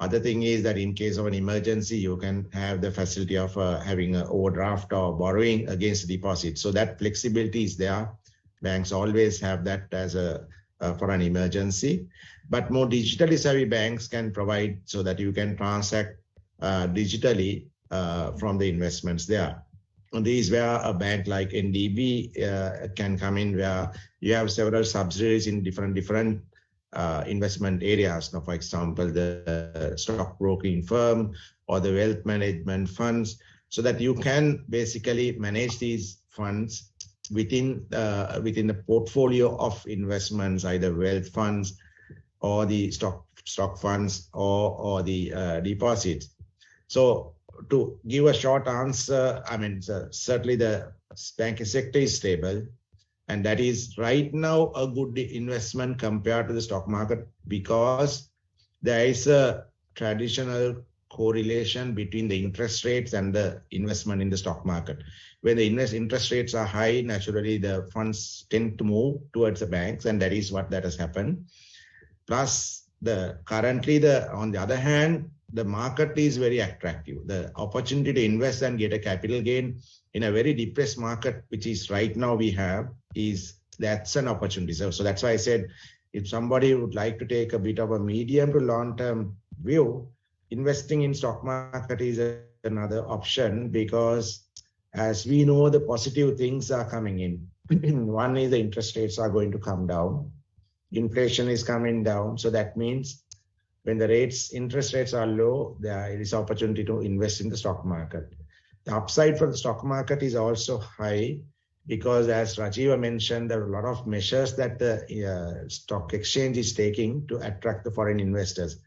Other thing is that in case of an emergency, you can have the facility of having an overdraft or borrowing against the deposit. So that flexibility is there. Banks always have that as for an emergency, but more digitally savvy banks can provide so that you can transact digitally from the investments there. And these where a bank like NDB can come in, where you have several subsidiaries in different investment areas. Now, for example, the stockbroking firm or the wealth management funds, so that you can basically manage these funds within the portfolio of investments, either wealth funds or the stock funds or the deposits. So to give a short answer, I mean, certainly the banking sector is stable, and that is right now a good investment compared to the stock market, because there is a traditional correlation between the interest rates and the investment in the stock market. When the interest rates are high, naturally the funds tend to move towards the banks, and that is what that has happened. Plus, currently on the other hand, the market is very attractive. The opportunity to invest and get a capital gain in a very depressed market, which is right now we have, that's an opportunity. So that's why I said, if somebody would like to take a bit of a medium to long-term view, investing in stock market is another option, because as we know, the positive things are coming in. One is the interest rates are going to come down. Inflation is coming down. So that means when the interest rates are low, there is opportunity to invest in the stock market. The upside for the stock market is also high, because as Rajeeva mentioned, there are a lot of measures that the stock exchange is taking to attract the foreign investors.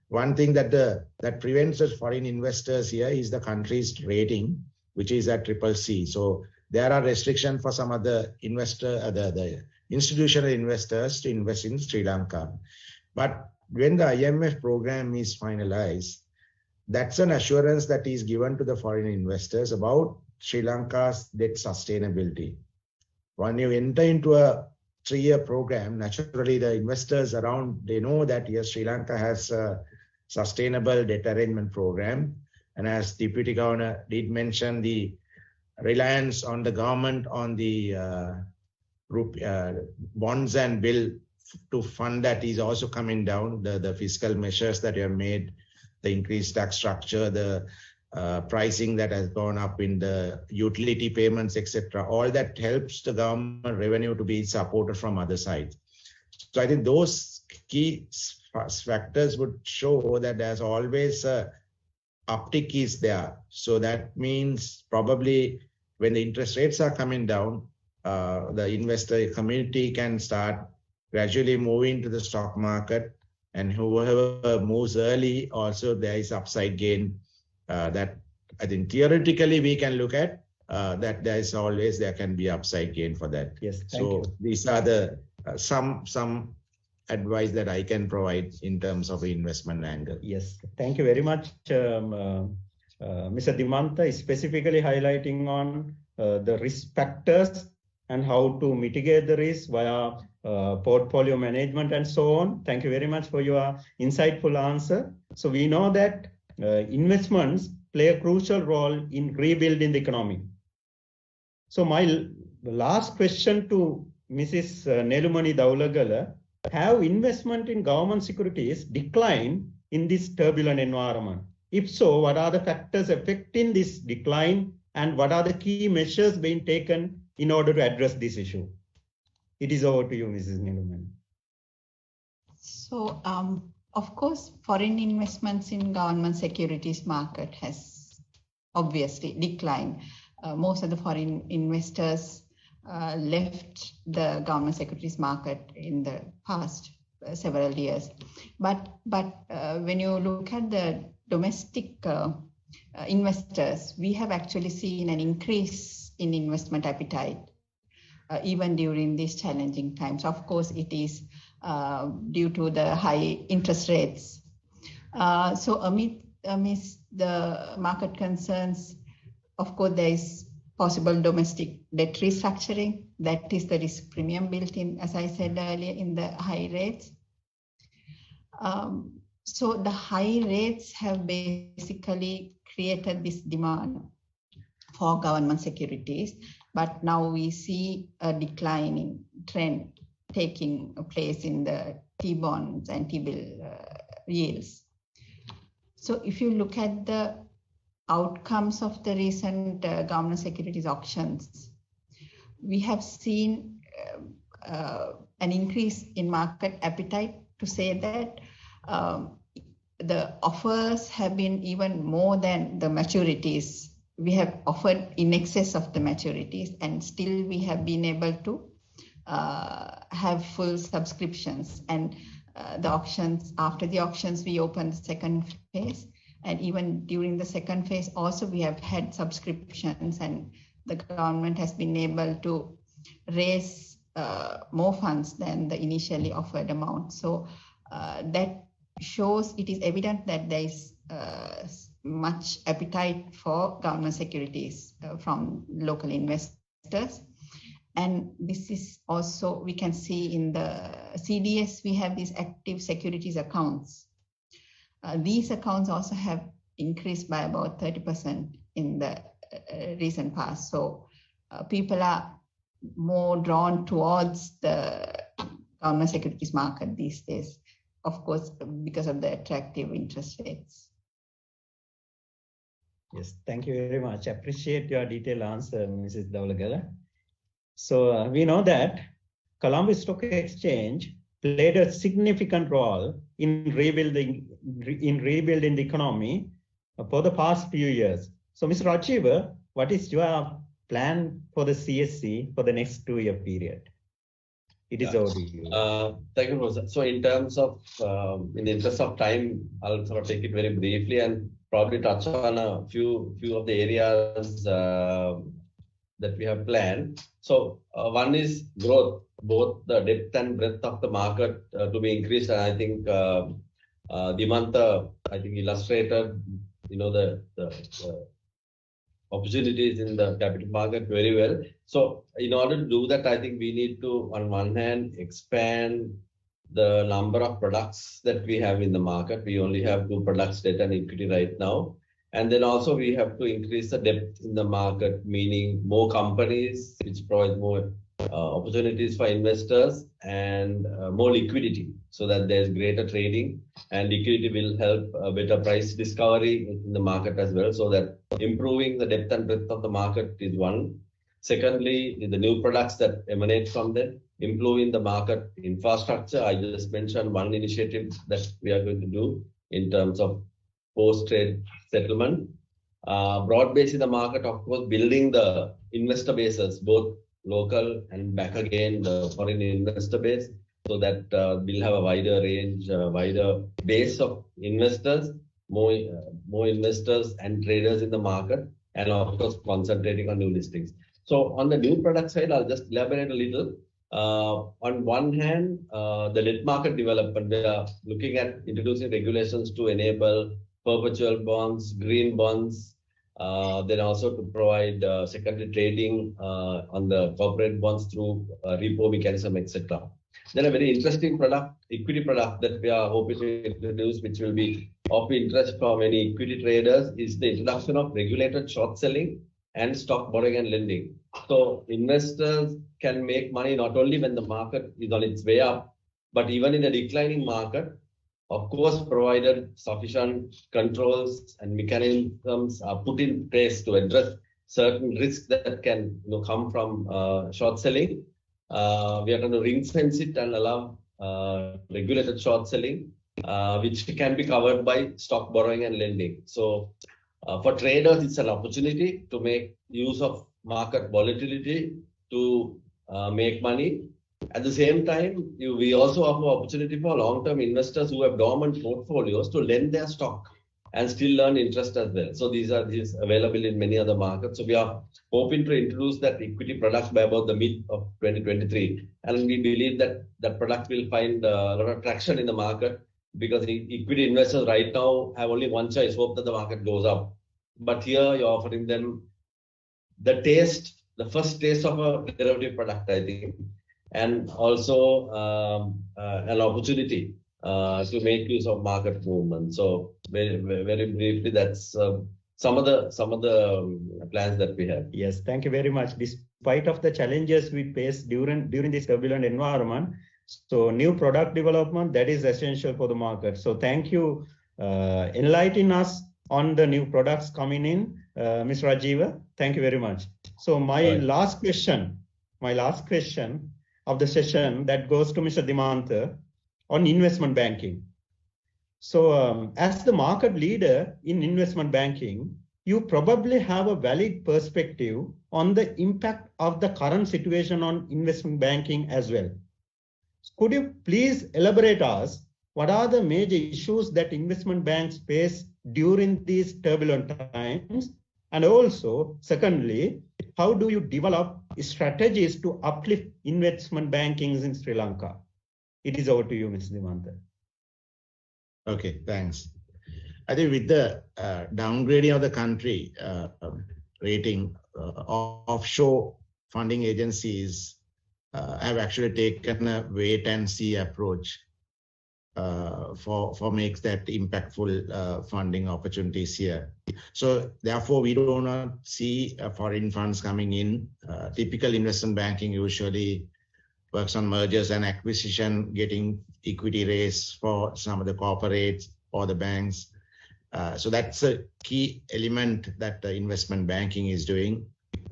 One thing that prevents the foreign investors here is the country's rating, which is at CCC. So there are restrictions for some of the the institutional investors to invest in Sri Lanka. But when the IMF program is finalized, that's an assurance that is given to the foreign investors about Sri Lanka's debt sustainability. When you enter into a 3-year program, naturally the investors around, they know that yes, Sri Lanka has a sustainable debt arrangement program. And as Deputy Governor did mention, the reliance on the government on the bonds and bill to fund that is also coming down. The fiscal measures that you have made, the increased tax structure, the pricing that has gone up in the utility payments, etc. All that helps the government revenue to be supported from other sides. So I think those key factors would show that there's always a uptick is there. So that means probably when the interest rates are coming down, the investor community can start gradually moving to the stock market, and whoever moves early, also there is upside gain that I think theoretically we can look at, that there can be upside gain for that. Yes, thank so you. These are the some advice that I can provide in terms of investment angle. Yes, thank you very much, Mr. Dimantha, specifically highlighting on the risk factors and how to mitigate the risk via portfolio management and so on. Thank you very much for your insightful answer. So we know that investments play a crucial role in rebuilding the economy. So my last question to Mrs. Nelumani Daulagala: have investment in government securities declined in this turbulent environment? If so, what are the factors affecting this decline, and what are the key measures being taken in order to address this issue? It is over to you, Mrs. Nelumani. So, of course, foreign investments in government securities market has obviously declined. Most of the foreign investors left the government securities market in the past several years. But when you look at the domestic investors, we have actually seen an increase in investment appetite even during these challenging times. Of course, it is due to the high interest rates. So amidst the market concerns, of course, there is possible domestic debt restructuring. That is the risk premium built in, as I said earlier, in the high rates. So the high rates have basically created this demand for government securities, but now we see a declining trend taking place in the T-bonds and T-bill yields. So if you look at the outcomes of the recent government securities auctions, we have seen an increase in market appetite, to say that the offers have been even more than the maturities. We have offered in excess of the maturities, and still we have been able to have full subscriptions. And the auctions, after the auctions, we opened the second phase. And even during the second phase also, we have had subscriptions, and the government has been able to raise more funds than the initially offered amount. So that shows, it is evident that there is much appetite for government securities from local investors. And this is also, we can see in the CDS, we have these active securities accounts. These accounts also have increased by about 30% in the recent past. So people are more drawn towards the government securities market these days, of course, because of the attractive interest rates. Yes, thank you very much. I appreciate your detailed answer, Mrs. Daulagala. So we know that Colombo Stock Exchange played a significant role in rebuilding the economy for the past few years. So, Mr. Rajeeva, what is your plan for the CSC for the next 2-year period? It is over to you. Thank you, Professor. So, in terms of, in the interest of time, I'll sort of take it very briefly and probably touch on a few of the areas that we have planned. So one is growth, both the depth and breadth of the market to be increased. And I think Dimantha, I think illustrated, the opportunities in the capital market very well. So in order to do that, I think we need to, on one hand, expand the number of products that we have in the market. We only have 2 products, debt and equity right now. And then also we have to increase the depth in the market, meaning more companies, which provide more opportunities for investors and more liquidity, so that there's greater trading, and liquidity will help better price discovery in the market as well. So that improving the depth and breadth of the market is one. Secondly, the new products that emanate from them, improving the market infrastructure. I just mentioned one initiative that we are going to do in terms of post-trade settlement. Broad-basing the market, of course, building the investor bases, both local and back again the foreign investor base, so that we'll have a wider range, wider base of investors, more investors and traders in the market, and of course concentrating on new listings. So on the new product side, I'll just elaborate a little. On one hand, the debt market development, we are looking at introducing regulations to enable perpetual bonds, green bonds, then also to provide secondary trading on the corporate bonds through repo mechanism, etc. Then a very interesting product, equity product that we are hoping to introduce, which will be of interest for many equity traders, is the introduction of regulated short selling and stock borrowing and lending. So investors can make money not only when the market is on its way up, but even in a declining market, of course, provided sufficient controls and mechanisms are put in place to address certain risks that can come from short selling. We are going to ring fence it and allow regulated short selling, which can be covered by stock borrowing and lending. So for traders, it's an opportunity to make use of market volatility to make money. At the same time, we also offer opportunity for long-term investors who have dormant portfolios to lend their stock and still earn interest as well. So these are available in many other markets. So we are hoping to introduce that equity product by about the mid of 2023. And we believe that that product will find a lot of traction in the market, because equity investors right now have only one choice: hope that the market goes up. But here you're offering them the first taste of a derivative product, I think, and also an opportunity to make use of market movement. So very, very briefly, that's some of the plans that we have. Yes, thank you very much. Despite of the challenges we face during this turbulent environment, so new product development, that is essential for the market. So thank you enlightening us on the new products coming in, Ms. Rajeeva. Thank you very much. So my last question of the session, that goes to Mr. Dimantha on investment banking. So as the market leader in investment banking, you probably have a valid perspective on the impact of the current situation on investment banking as well. Could you please elaborate us what are the major issues that investment banks face during these turbulent times? And also, secondly, how do you develop strategies to uplift investment banking in Sri Lanka? It is over to you, Ms. Dimantha. Okay, thanks. I think with the downgrading of the country rating, offshore funding agencies have actually taken a wait and see approach for makes that impactful funding opportunities here. So therefore, we do not see foreign funds coming in. Typical investment banking usually works on mergers and acquisition, getting equity raise for some of the corporates or the banks. So that's a key element that the investment banking is doing,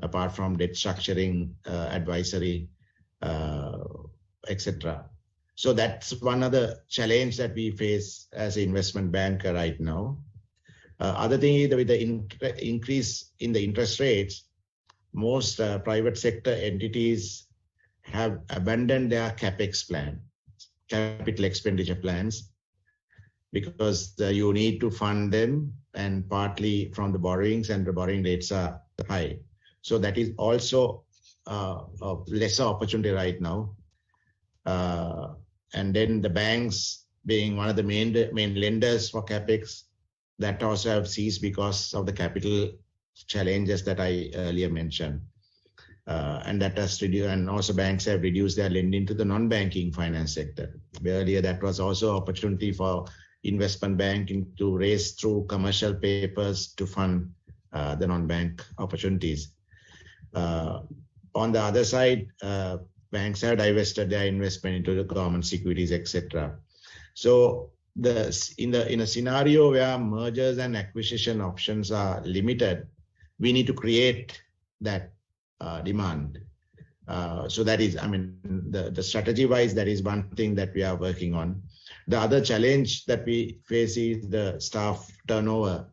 apart from debt structuring, advisory, etc. So that's one of the challenge that we face as an investment banker right now. Other thing is with the increase in the interest rates, most private sector entities have abandoned their capex plan, capital expenditure plans, because you need to fund them, and partly from the borrowings, and the borrowing rates are high. So that is also a lesser opportunity right now. And then the banks being one of the main lenders for CapEx, that also have ceased because of the capital challenges that I earlier mentioned. And that has reduced, and also banks have reduced their lending to the non-banking finance sector. Earlier, that was also opportunity for investment banking to raise through commercial papers to fund the non-bank opportunities. On the other side, banks have divested their investment into the government securities, etc. So in a scenario where mergers and acquisition options are limited, we need to create that demand. So that is, I mean, the strategy-wise, that is one thing that we are working on. The other challenge that we face is the staff turnover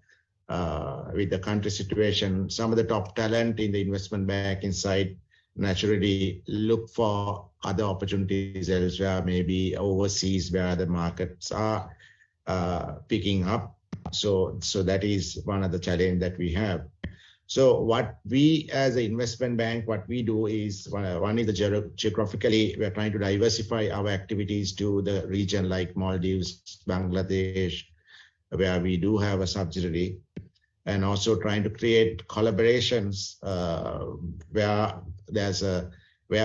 with the country situation. Some of the top talent in the investment banking side naturally look for other opportunities elsewhere, maybe overseas where the markets are picking up. So that is one of the challenge that we have. So what we as an investment bank, what we do is, one is the geographically, we are trying to diversify our activities to the region like Maldives, Bangladesh, where we do have a subsidiary, and also trying to create collaborations where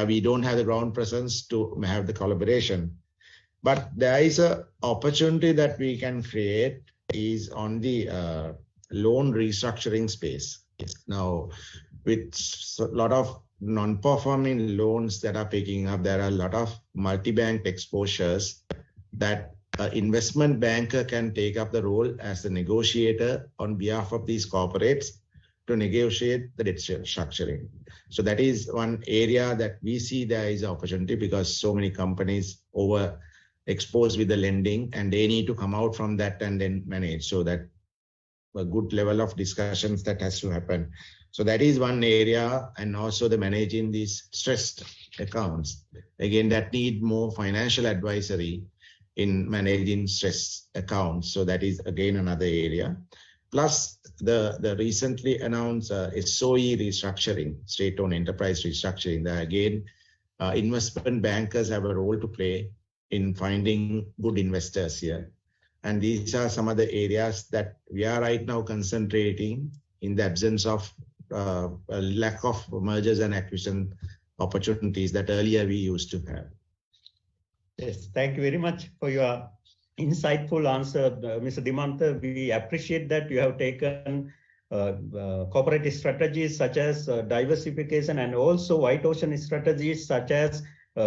we don't have the ground presence to have the collaboration. But there is a opportunity that we can create is on the loan restructuring space. Now, with a lot of non-performing loans that are picking up, there are a lot of multi-bank exposures that an investment banker can take up the role as the negotiator on behalf of these corporates to negotiate the debt structuring. So that is one area that we see there is an opportunity, because so many companies overexposed with the lending and they need to come out from that and then manage. So that a good level of discussions that has to happen. So that is one area, and also the managing these stressed accounts. Again, that need more financial advisory in managing stress accounts. So that is again another area. Plus the recently announced SOE restructuring, state-owned enterprise restructuring. That again, investment bankers have a role to play in finding good investors here. And these are some of the areas that we are right now concentrating in the absence of a lack of mergers and acquisition opportunities that earlier we used to have. Yes, thank you very much for your insightful answer, Mr. Dimantha. We appreciate that you have taken corporate strategies such as diversification and also white ocean strategies such as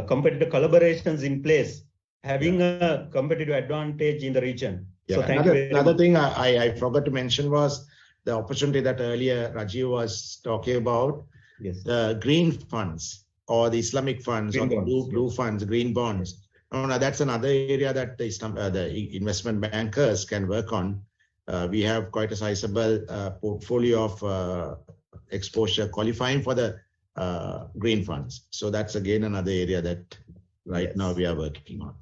competitive collaborations in place, having a competitive advantage in the region. Yeah. So thank you. Another thing I forgot to mention was the opportunity that earlier Rajeeva was talking about. Yes. The green funds or the Islamic funds or the blue funds, green bonds. Now that's another area that the investment bankers can work on. We have quite a sizable portfolio of exposure qualifying for the green funds. So that's again another area that now we are working on.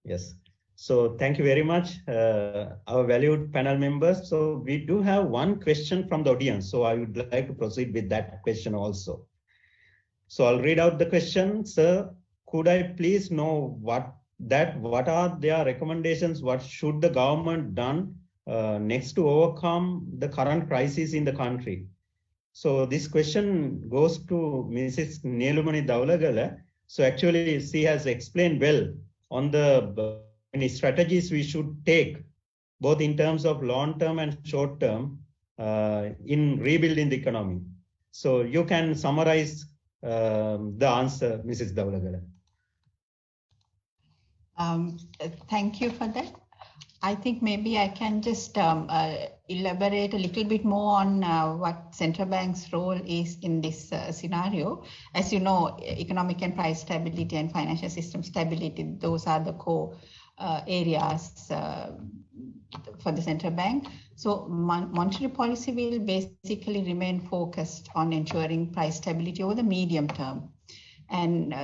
Yes. So thank you very much, our valued panel members. So we do have one question from the audience. So I would like to proceed with that question also. So I'll read out the question. Sir, could I please know what are their recommendations? What should the government done next to overcome the current crisis in the country? So this question goes to Mrs. Nelumani Daulagala. So actually she has explained well on the many strategies we should take, both in terms of long-term and short-term in rebuilding the economy. So you can summarize the answer, Mrs. Daulagala. Thank you for that. I think maybe I can just elaborate a little bit more on what central bank's role is in this scenario. As you know, economic and price stability and financial system stability, those are the core areas for the central bank. So monetary policy will basically remain focused on ensuring price stability over the medium term. And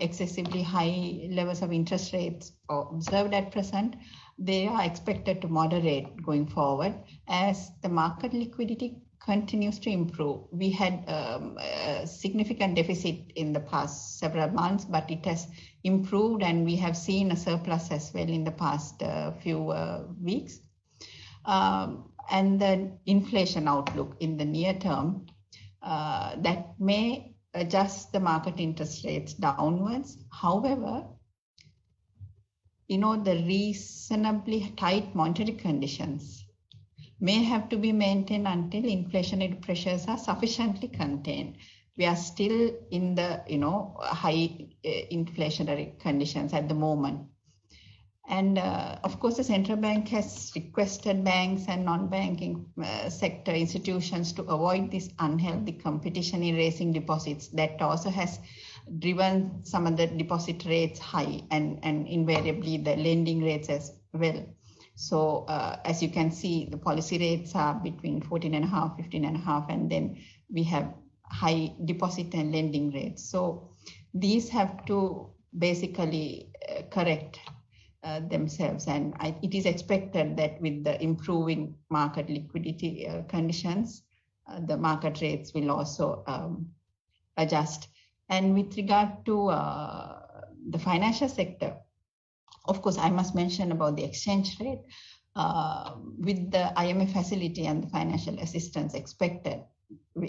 excessively high levels of interest rates observed at present, they are expected to moderate going forward as the market liquidity continues to improve. We had a significant deficit in the past several months, but it has improved, and we have seen a surplus as well in the past few weeks. And the inflation outlook in the near term, that may adjust the market interest rates downwards. However, the reasonably tight monetary conditions may have to be maintained until inflationary pressures are sufficiently contained. We are still in the high inflationary conditions at the moment. And of course, the central bank has requested banks and non-banking sector institutions to avoid this unhealthy competition in raising deposits. That also has driven some of the deposit rates high, and invariably the lending rates as well. So as you can see, the policy rates are between 14.5, 15.5, and then we have high deposit and lending rates. So these have to basically correct themselves, and it is expected that with the improving market liquidity conditions, the market rates will also adjust. And with regard to the financial sector, of course, I must mention about the exchange rate. With the IMF facility and the financial assistance expected,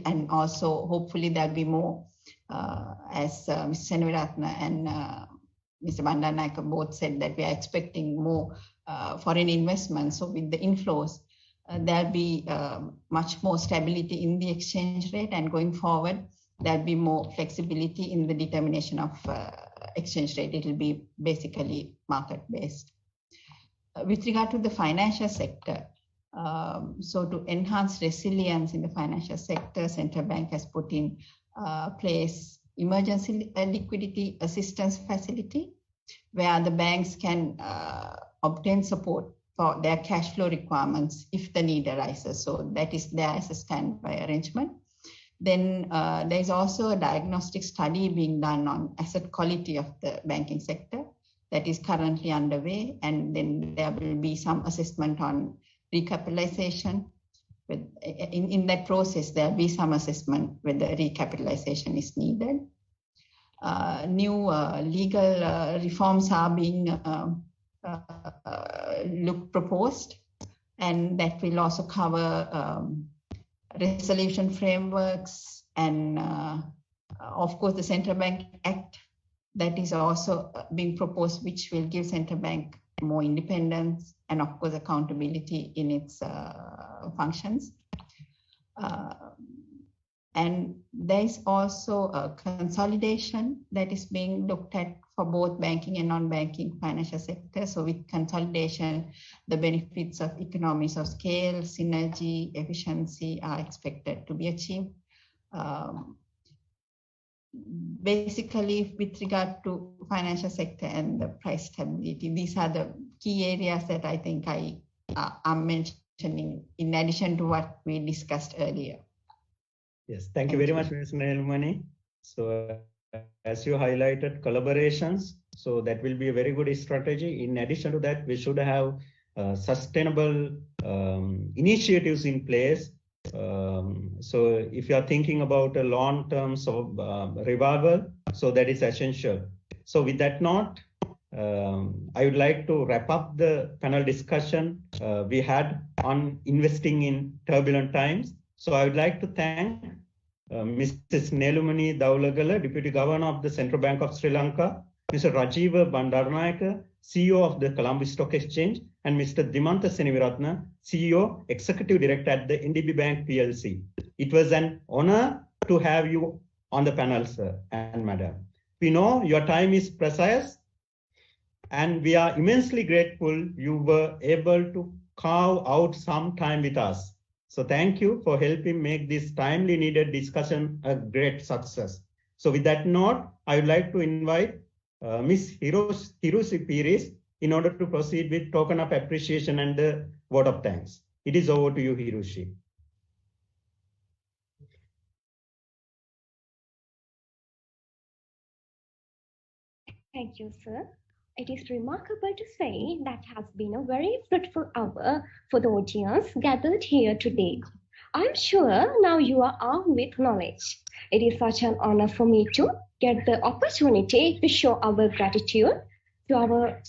and also hopefully there'll be more, as Ms. Seneviratne and Mr. Bandaranaike both said that we are expecting more foreign investment. So with the inflows, there'll be much more stability in the exchange rate, and going forward, there'll be more flexibility in the determination of exchange rate. It will be basically market-based. With regard to the financial sector, so to enhance resilience in the financial sector, Central Bank has put in place emergency liquidity assistance facility, where the banks can obtain support for their cash flow requirements if the need arises. So that is there as a standby arrangement. Then there is also a diagnostic study being done on asset quality of the banking sector that is currently underway, and then there will be some assessment on recapitalization. In that process, there will be some assessment whether recapitalization is needed. New legal reforms are being proposed, and that will also cover resolution frameworks, and of course the Central Bank Act that is also being proposed, which will give Central Bank more independence and of course accountability in its functions. And there is also a consolidation that is being looked at for both banking and non-banking financial sector. So with consolidation, the benefits of economies of scale, synergy, efficiency are expected to be achieved. Basically, with regard to financial sector and the price stability, these are the key areas that I think I'm mentioning in addition to what we discussed earlier. Yes, thank you very much, Ms. Nelumani. So as you highlighted collaborations, so that will be a very good strategy. In addition to that, we should have sustainable initiatives in place. So if you are thinking about a long-term revival, so that is essential. So with that note, I would like to wrap up the panel discussion we had on investing in turbulent times. So I would like to thank Mrs. Nelumani Daulagala, Deputy Governor of the Central Bank of Sri Lanka, Mr. Rajeeva Bandaranaike, CEO of the Colombo Stock Exchange, and Mr. Dimantha Seneviratne, CEO, Executive Director at the NDB Bank PLC. It was an honor to have you on the panel, sir and madam. We know your time is precious, and we are immensely grateful you were able to carve out some time with us. So thank you for helping make this timely needed discussion a great success. So with that note, I would like to invite Ms. Hiroshi Pires in order to proceed with token of appreciation and the vote of thanks. It is over to you, Hiroshi. Thank you, sir. It is remarkable to say that has been a very fruitful hour for the audience gathered here today. I'm sure now you are armed with knowledge. It is such an honor for me to get the opportunity to show our gratitude to our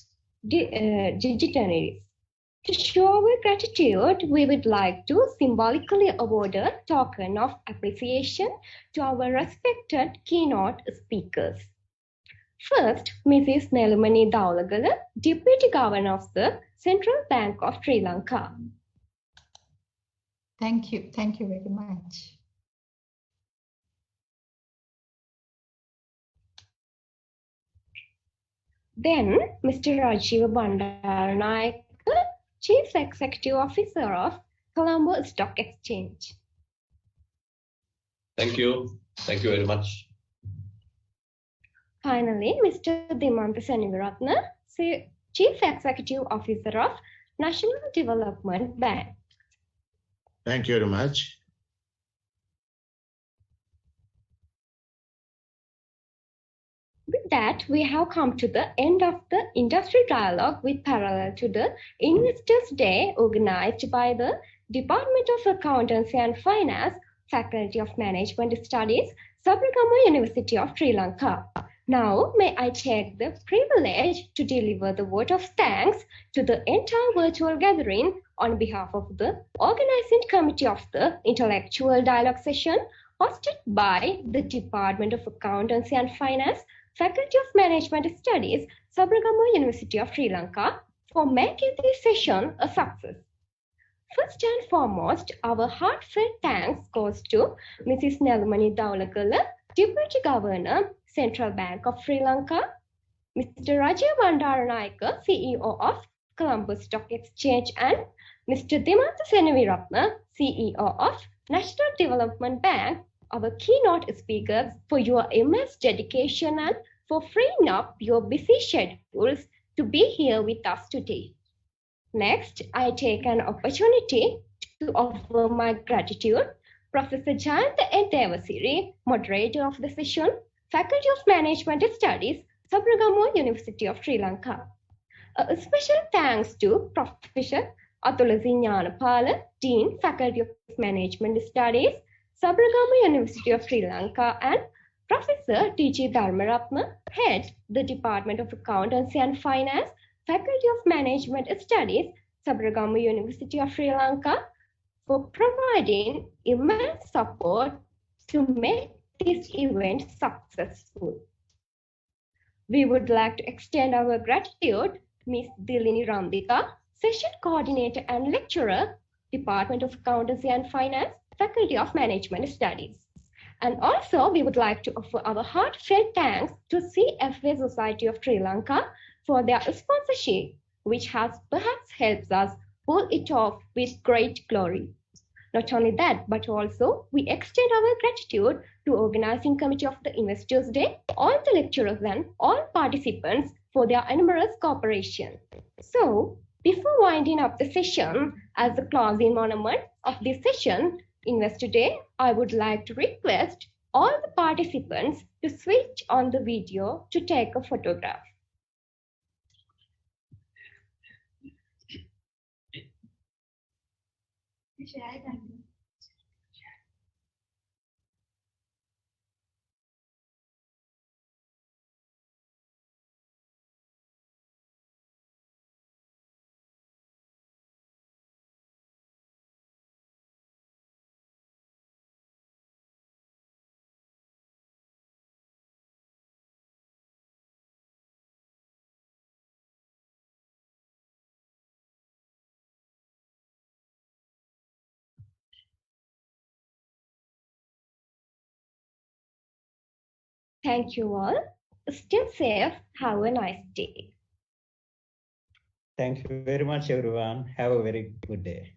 dignitaries. To show our gratitude, we would like to symbolically award a token of appreciation to our respected keynote speakers. First, Mrs. Nelumani Daulagala, Deputy Governor of the Central Bank of Sri Lanka. Thank you very much. Then, Mr. Rajeeva Bandaranaike, Chief Executive Officer of Colombo Stock Exchange. Thank you. Thank you very much. Finally, Mr. Dimantha Seneviratne, Chief Executive Officer of National Development Bank. Thank you very much. With that, we have come to the end of the industry dialogue with parallel to the Investors' Day organized by the Department of Accountancy and Finance, Faculty of Management Studies, Sabaragamuwa University of Sri Lanka. Now, may I take the privilege to deliver the vote of thanks to the entire virtual gathering on behalf of the organizing committee of the intellectual dialogue session hosted by the Department of Accountancy and Finance, Faculty of Management Studies, Sabaragamuwa University of Sri Lanka, for making this session a success. First and foremost, our heartfelt thanks goes to Mrs. Nelumani Daulagala, Deputy Governor, Central Bank of Sri Lanka, Mr. Rajeeva Bandaranaike, CEO of Colombo Stock Exchange, and Mr. Dimantha Seneviratne, CEO of National Development Bank, our keynote speakers, for your immense dedication and for freeing up your busy schedules to be here with us today. Next, I take an opportunity to offer my gratitude, Professor Jayantha and Dewasiri, moderator of the session, Faculty of Management Studies, Sabaragamuwa University of Sri Lanka. A special thanks to Professor Gnanapala, Dean, Faculty of Management Studies, Sabaragamuwa University of Sri Lanka, and Professor T.G. Dharmaratne, Head, the Department of Accountancy and Finance, Faculty of Management Studies, Sabaragamuwa University of Sri Lanka, for providing immense support to make this event successful. We would like to extend our gratitude to Ms. Dilini Rambika, Session Coordinator and Lecturer, Department of Accountancy and Finance, Faculty of Management Studies. And also, we would like to offer our heartfelt thanks to CFA Society of Sri Lanka for their sponsorship, which has perhaps helped us pull it off with great glory. Not only that, but also we extend our gratitude to organizing committee of the Investors' Day, all the lecturers and all participants for their enormous cooperation. So, before winding up the session, as the closing monument of this session, Investor Day, I would like to request all the participants to switch on the video to take a photograph. Thank you all. Stay safe. Have a nice day. Thank you very much, everyone. Have a very good day.